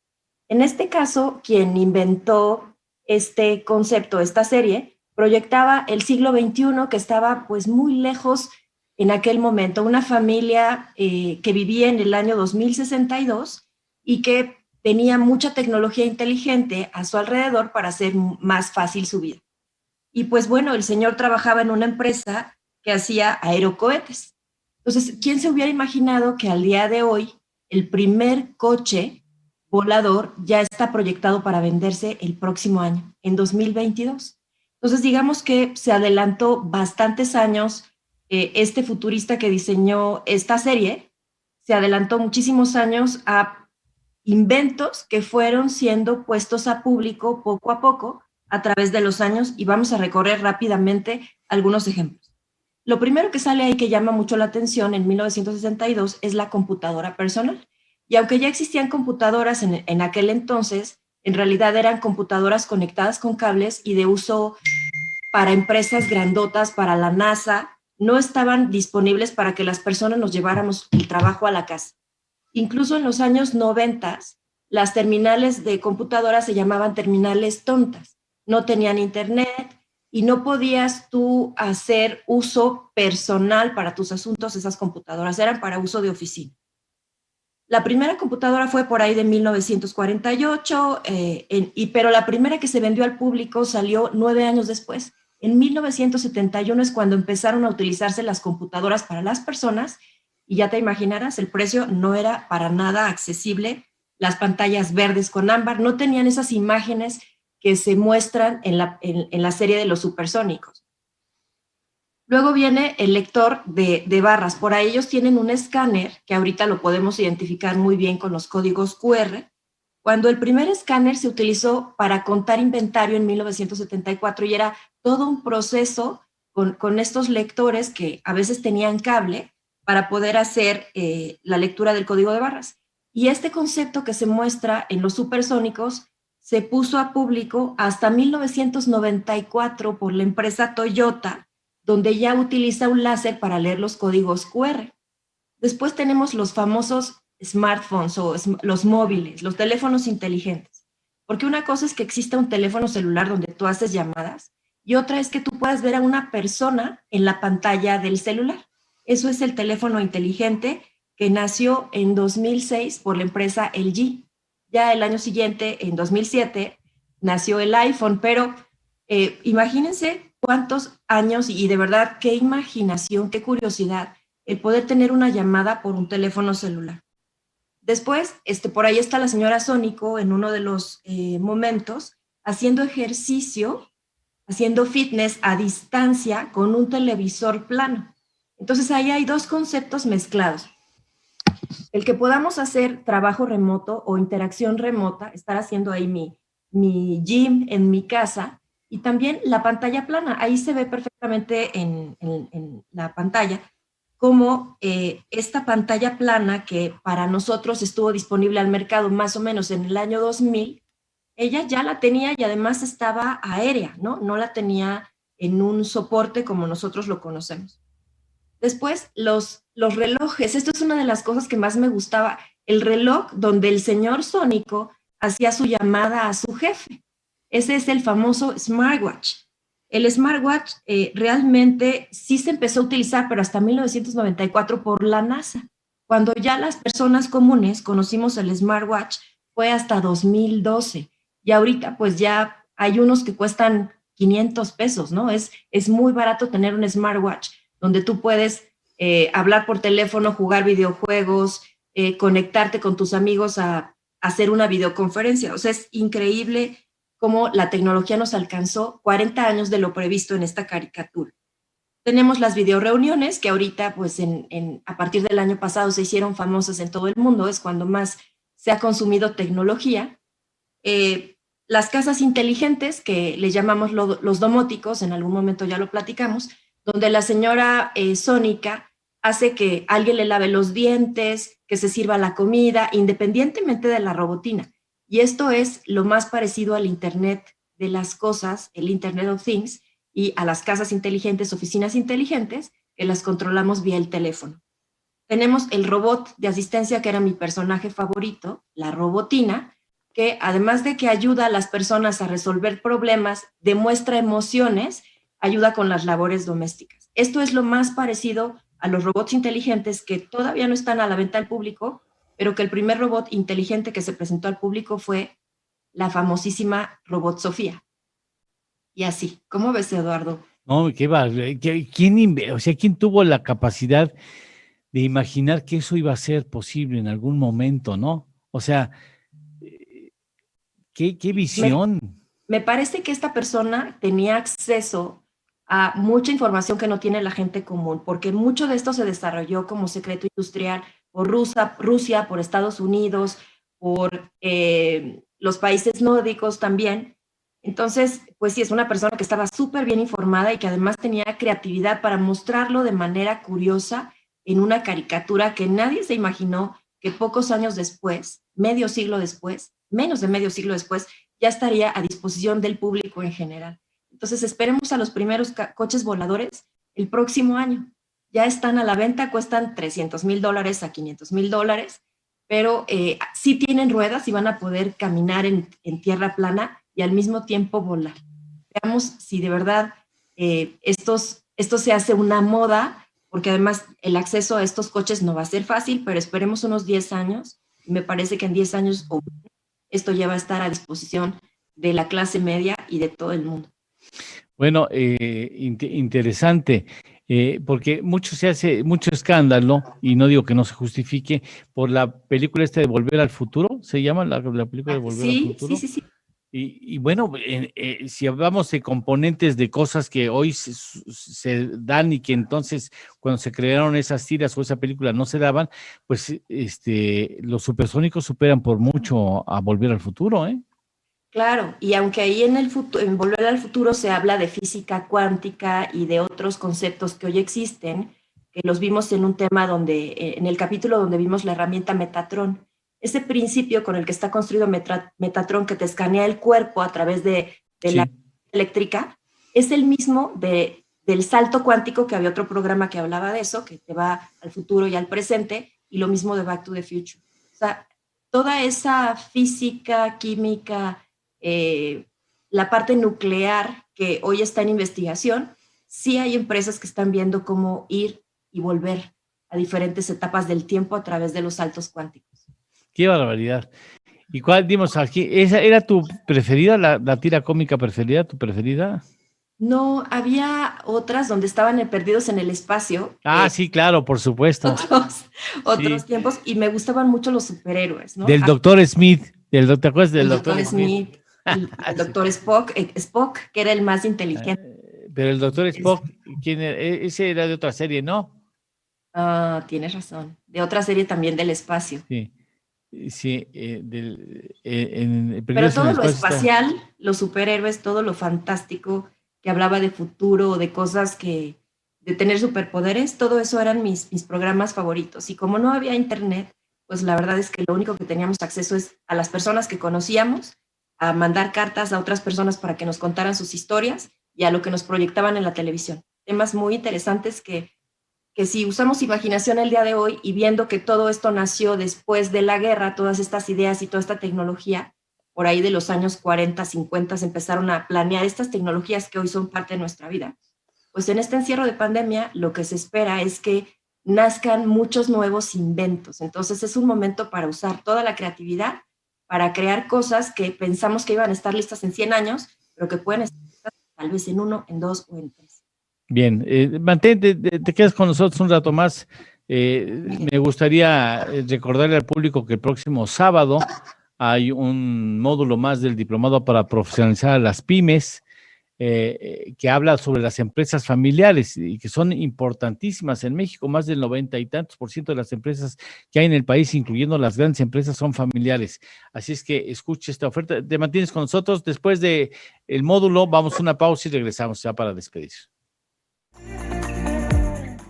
En este caso, quien inventó este concepto, esta serie, proyectaba el siglo XXI que estaba pues muy lejos en aquel momento, una familia que vivía en el año 2062 y que tenía mucha tecnología inteligente a su alrededor para hacer más fácil su vida. Y pues bueno, el señor trabajaba en una empresa que hacía aerocohetes. Entonces, ¿quién se hubiera imaginado que al día de hoy el primer coche volador ya está proyectado para venderse el próximo año, en 2022? Entonces, digamos que se adelantó bastantes años. Este futurista que diseñó esta serie se adelantó muchísimos años a inventos que fueron siendo puestos a público poco a poco a través de los años, y vamos a recorrer rápidamente algunos ejemplos. Lo primero que sale ahí que llama mucho la atención en 1962 es la computadora personal. Y aunque ya existían computadoras en aquel entonces, en realidad eran computadoras conectadas con cables y de uso para empresas grandotas, para la NASA. No estaban disponibles para que las personas nos lleváramos el trabajo a la casa. Incluso en los años 90, las terminales de computadoras se llamaban terminales tontas. No tenían internet y no podías tú hacer uso personal para tus asuntos. Esas computadoras eran para uso de oficina. La primera computadora fue por ahí de 1948, pero la primera que se vendió al público salió 9 años después. En 1971 es cuando empezaron a utilizarse las computadoras para las personas y ya te imaginarás, el precio no era para nada accesible. Las pantallas verdes con ámbar no tenían esas imágenes que se muestran en la serie de los supersónicos. Luego viene el lector de barras. Por ahí ellos tienen un escáner que ahorita lo podemos identificar muy bien con los códigos QR. Cuando el primer escáner se utilizó para contar inventario en 1974 y era todo un proceso con estos lectores que a veces tenían cable para poder hacer la lectura del código de barras. Y este concepto que se muestra en los supersónicos se puso a público hasta 1994 por la empresa Toyota, donde ya utiliza un láser para leer los códigos QR. Después tenemos los famosos smartphones o los móviles, los teléfonos inteligentes. Porque una cosa es que exista un teléfono celular donde tú haces llamadas y otra es que tú puedas ver a una persona en la pantalla del celular. Eso es el teléfono inteligente que nació en 2006 por la empresa LG. Ya el año siguiente, en 2007, nació el iPhone, pero imagínense cuántos años y de verdad qué imaginación, qué curiosidad el poder tener una llamada por un teléfono celular. Después, por ahí está la señora Sónico en uno de los momentos haciendo ejercicio, haciendo fitness a distancia con un televisor plano. Entonces ahí hay dos conceptos mezclados. El que podamos hacer trabajo remoto o interacción remota, estar haciendo ahí mi gym en mi casa, y también la pantalla plana. Ahí se ve perfectamente en la pantalla cómo esta pantalla plana que para nosotros estuvo disponible al mercado más o menos en el año 2000, ella ya la tenía y además estaba aérea, ¿no? No la tenía en un soporte como nosotros lo conocemos. Después, los relojes. Esto es una de las cosas que más me gustaba. El reloj donde el señor Sónico hacía su llamada a su jefe. Ese es el famoso smartwatch. El smartwatch realmente sí se empezó a utilizar, pero hasta 1994 por la NASA. Cuando ya las personas comunes conocimos el smartwatch fue hasta 2012. Y ahorita pues ya hay unos que cuestan 500 pesos, ¿no? Es muy barato tener un smartwatch donde tú puedes hablar por teléfono, jugar videojuegos, conectarte con tus amigos a hacer una videoconferencia. O sea, es increíble cómo la tecnología nos alcanzó 40 años de lo previsto en esta caricatura. Tenemos las videoreuniones que ahorita, pues a partir del año pasado se hicieron famosas en todo el mundo, es cuando más se ha consumido tecnología. Las casas inteligentes, que le llamamos los domóticos, en algún momento ya lo platicamos, donde la señora Sónica hace que alguien le lave los dientes, que se sirva la comida, independientemente de la robotina. Y esto es lo más parecido al Internet de las cosas, el Internet of Things, y a las casas inteligentes, oficinas inteligentes, que las controlamos vía el teléfono. Tenemos el robot de asistencia, que era mi personaje favorito, la robotina, que además de que ayuda a las personas a resolver problemas, demuestra emociones, ayuda con las labores domésticas. Esto es lo más parecido a los robots inteligentes que todavía no están a la venta al público, pero que el primer robot inteligente que se presentó al público fue la famosísima robot Sofía. Y así, ¿cómo ves, Eduardo? No, qué va, ¿quién tuvo la capacidad de imaginar que eso iba a ser posible en algún momento, no? O sea, qué visión. Me parece que esta persona tenía acceso a mucha información que no tiene la gente común, porque mucho de esto se desarrolló como secreto industrial por Rusia, por Estados Unidos, por los países nórdicos también. Entonces, pues sí, es una persona que estaba súper bien informada y que además tenía creatividad para mostrarlo de manera curiosa en una caricatura que nadie se imaginó que pocos años después, medio siglo después, menos de medio siglo después, ya estaría a disposición del público en general. Entonces, esperemos a los primeros coches voladores el próximo año. Ya están a la venta, cuestan $300,000 a $500,000, pero sí tienen ruedas y van a poder caminar en tierra plana y al mismo tiempo volar. Veamos si de verdad esto se hace una moda, porque además el acceso a estos coches no va a ser fácil, pero esperemos unos 10 años, y me parece que en 10 años esto ya va a estar a disposición de la clase media y de todo el mundo. Bueno, interesante, porque se hace mucho escándalo, y no digo que no se justifique, por la película esta de Volver al Futuro, ¿se llama la película de Volver al Futuro? Sí. Y bueno, si hablamos de componentes de cosas que hoy se dan y que entonces cuando se crearon esas tiras o esa película no se daban, pues los supersónicos superan por mucho a Volver al Futuro, ¿eh? Claro, y aunque ahí en Volver al Futuro se habla de física cuántica y de otros conceptos que hoy existen, que los vimos en un tema en el capítulo donde vimos la herramienta Metatron. Ese principio con el que está construido Metatron, que te escanea el cuerpo a través de la eléctrica, es el mismo del salto cuántico, que había otro programa que hablaba de eso, que te va al futuro y al presente, y lo mismo de Back to the Future. O sea, toda esa física, química, la parte nuclear que hoy está en investigación, sí hay empresas que están viendo cómo ir y volver a diferentes etapas del tiempo a través de los saltos cuánticos. ¡Qué barbaridad! ¿Y cuál dimos aquí? ¿Esa era tu preferida, la tira cómica preferida, tu preferida? No, había otras donde estaban perdidos en el espacio. Sí, claro, por supuesto. Otros tiempos, y me gustaban mucho los superhéroes, ¿no? Del Dr. Smith, ¿te acuerdas del Dr. Smith? El Dr. Spock, que era el más inteligente. Pero el Dr. Spock, ¿quién era? Ese era de otra serie, ¿no? Tienes razón. De otra serie también del espacio. Sí, pero todo lo espacial, los superhéroes, todo lo fantástico que hablaba de futuro, de cosas de tener superpoderes, todo eso eran mis programas favoritos. Y como no había internet, pues la verdad es que lo único que teníamos acceso es a las personas que conocíamos, a mandar cartas a otras personas para que nos contaran sus historias y a lo que nos proyectaban en la televisión. Temas muy interesantes que si usamos imaginación el día de hoy y viendo que todo esto nació después de la guerra, todas estas ideas y toda esta tecnología, por ahí de los años 40, 50 se empezaron a planear estas tecnologías que hoy son parte de nuestra vida. Pues en este encierro de pandemia lo que se espera es que nazcan muchos nuevos inventos. Entonces es un momento para usar toda la creatividad para crear cosas que pensamos que iban a estar listas en 100 años, pero que pueden estar listas tal vez en 1, en 2 o en 3. Bien, mantente, te quedas con nosotros un rato más. Me gustaría recordarle al público que el próximo sábado hay un módulo más del diplomado para profesionalizar a las pymes, que habla sobre las empresas familiares y que son importantísimas en México. Más del 90 y tantos % de las empresas que hay en el país, incluyendo las grandes empresas, son familiares. Así es que escuche esta oferta. Te mantienes con nosotros. Después de el módulo, vamos a una pausa y regresamos ya para despedir.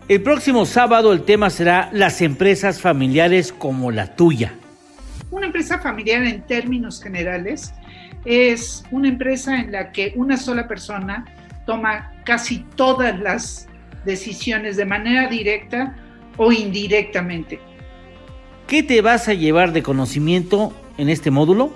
El próximo sábado el tema será las empresas familiares como la tuya. Una empresa familiar, en términos generales, es una empresa en la que una sola persona toma casi todas las decisiones de manera directa o indirectamente. ¿Qué te vas a llevar de conocimiento en este módulo?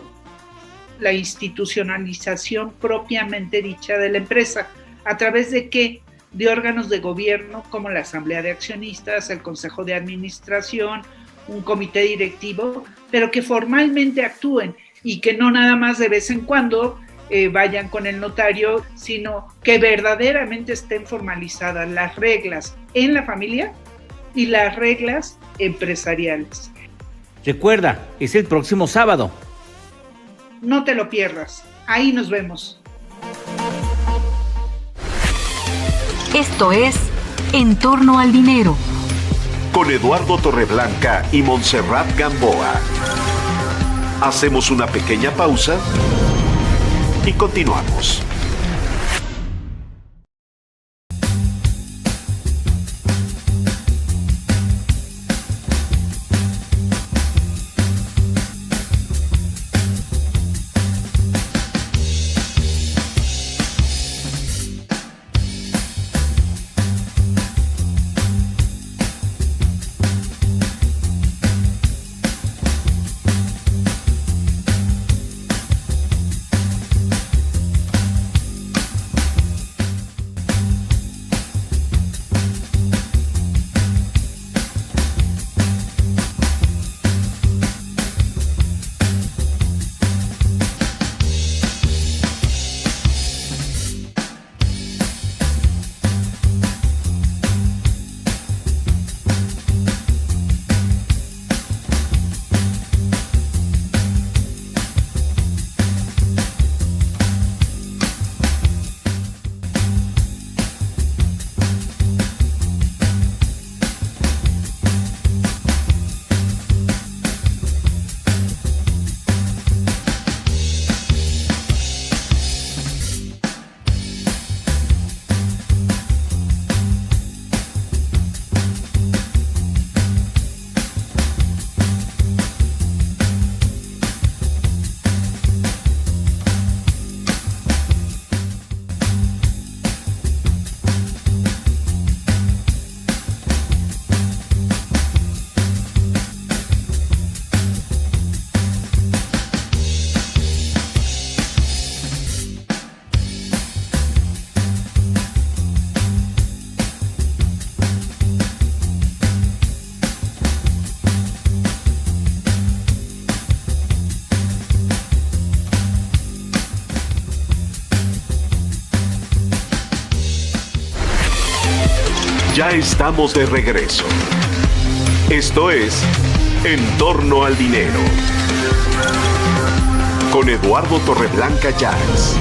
La institucionalización propiamente dicha de la empresa. ¿A través de qué? De órganos de gobierno como la Asamblea de Accionistas, el Consejo de Administración, un comité directivo, pero que formalmente actúen y que no nada más de vez en cuando vayan con el notario, sino que verdaderamente estén formalizadas las reglas en la familia y las reglas empresariales. Recuerda, es el próximo sábado. No te lo pierdas. Ahí nos vemos. Esto es En torno al dinero. Con Eduardo Torreblanca y Montserrat Gamboa. Hacemos una pequeña pausa y continuamos. Ya estamos de regreso. Esto es En torno al dinero. Con Eduardo Torreblanca Llanes.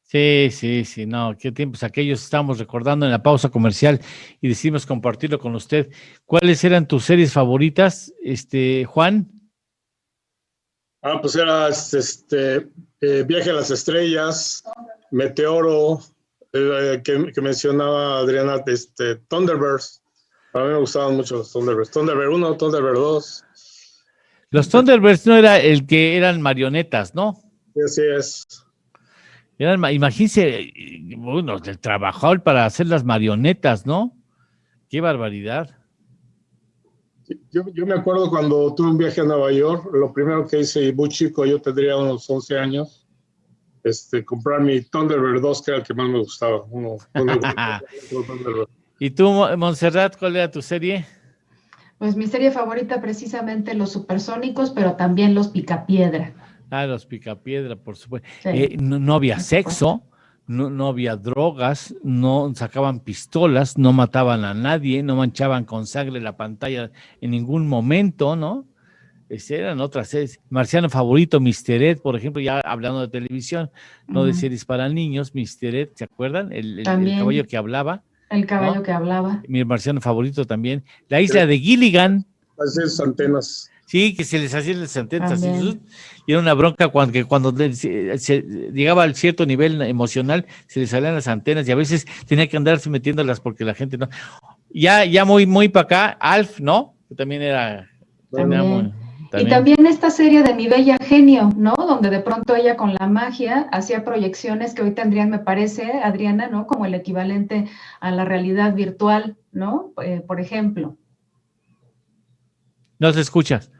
Sí, no, qué tiempos aquellos estamos recordando en la pausa comercial y decidimos compartirlo con usted. ¿Cuáles eran tus series favoritas, Juan? Pues era Viaje a las Estrellas, Meteoro, que mencionaba Adriana, Thunderbirds. A mí me gustaban mucho los Thunderbirds. Thunderbird 1, Thunderbird 2. Los Thunderbirds no era el que eran marionetas, ¿no? Sí, así es. Imagínense, bueno, el trabajador para hacer las marionetas, ¿no? Qué barbaridad. Yo me acuerdo cuando tuve un viaje a Nueva York, lo primero que hice, y muy chico, yo tendría unos 11 años, comprar mi Thunderbird 2, que era el que más me gustaba. ¿Y tú, Montserrat, cuál era tu serie? Pues mi serie favorita precisamente Los Supersónicos, pero también Los Picapiedra. Los Picapiedra, por supuesto. Sí. No había sexo, no había drogas, no sacaban pistolas, no mataban a nadie, no manchaban con sangre la pantalla en ningún momento, ¿no? Eran otras series. Marciano Favorito, Mr. Ed, por ejemplo, ya hablando de televisión, no de series para niños, Mr. Ed, ¿se acuerdan? El caballo que hablaba. El caballo, ¿no?, que hablaba. Mi Marciano Favorito también. La isla de Gilligan. Las antenas. Sí, que se les hacían las antenas así, y era una bronca cuando se llegaba al cierto nivel emocional, se les salían las antenas y a veces tenía que andarse metiéndolas porque la gente no. Ya muy para acá, Alf, ¿no? Que también era... También. Y también esta serie de Mi Bella Genio, ¿no? Donde de pronto ella con la magia hacía proyecciones que hoy tendrían, me parece, Adriana, ¿no? Como el equivalente a la realidad virtual, ¿no? Por ejemplo. No te escuchas.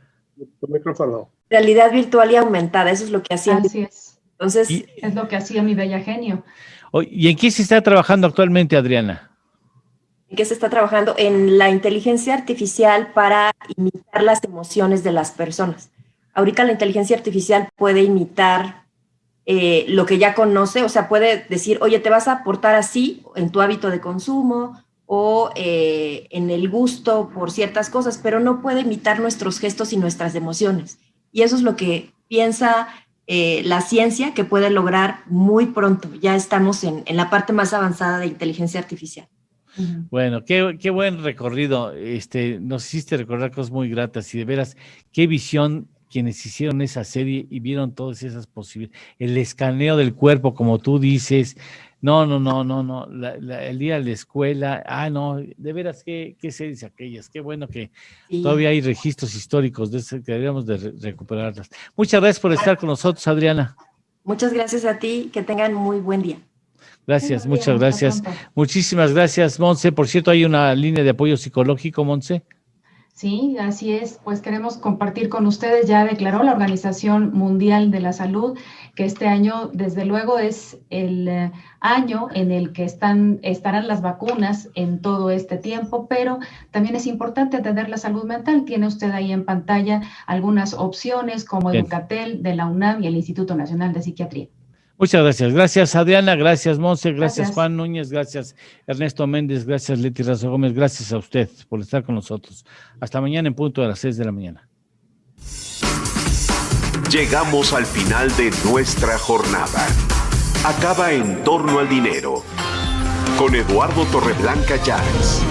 Tu micrófono. Realidad virtual y aumentada, eso es lo que hacía. Así es. Entonces, es lo que hacía Mi Bella Genio. ¿Y en qué se está trabajando actualmente, Adriana? ¿En qué se está trabajando? En la inteligencia artificial para imitar las emociones de las personas. Ahorita la inteligencia artificial puede imitar lo que ya conoce, o sea, puede decir, oye, te vas a portar así en tu hábito de consumo o en el gusto por ciertas cosas, pero no puede imitar nuestros gestos y nuestras emociones. Y eso es lo que piensa la ciencia que puede lograr muy pronto. Ya estamos en la parte más avanzada de inteligencia artificial. Bueno, qué buen recorrido. Nos hiciste recordar cosas muy gratas y de veras, qué visión quienes hicieron esa serie y vieron todas esas posibilidades. El escaneo del cuerpo, como tú dices. No. El día de la escuela. No, de veras, qué series aquellas. Qué bueno que todavía hay registros históricos de eso, que deberíamos de recuperarlas. Muchas gracias por estar con nosotros, Adriana. Muchas gracias a ti. Que tengan muy buen día. Gracias, muchas gracias. Muchísimas gracias, Monse. Por cierto, hay una línea de apoyo psicológico, Monse. Sí, así es. Pues queremos compartir con ustedes, ya declaró la Organización Mundial de la Salud que este año, desde luego, es el año en el que estarán las vacunas en todo este tiempo, pero también es importante atender la salud mental. Tiene usted ahí en pantalla algunas opciones como Educatel de la UNAM y el Instituto Nacional de Psiquiatría. Muchas gracias. Gracias, Adriana. Gracias, Monse. Gracias, Juan Núñez. Gracias, Ernesto Méndez. Gracias, Leti Razo Gómez. Gracias a usted por estar con nosotros. Hasta mañana en punto de las 6 de la mañana. Llegamos al final de nuestra jornada. Acaba En Torno al Dinero con Eduardo Torreblanca Llanes.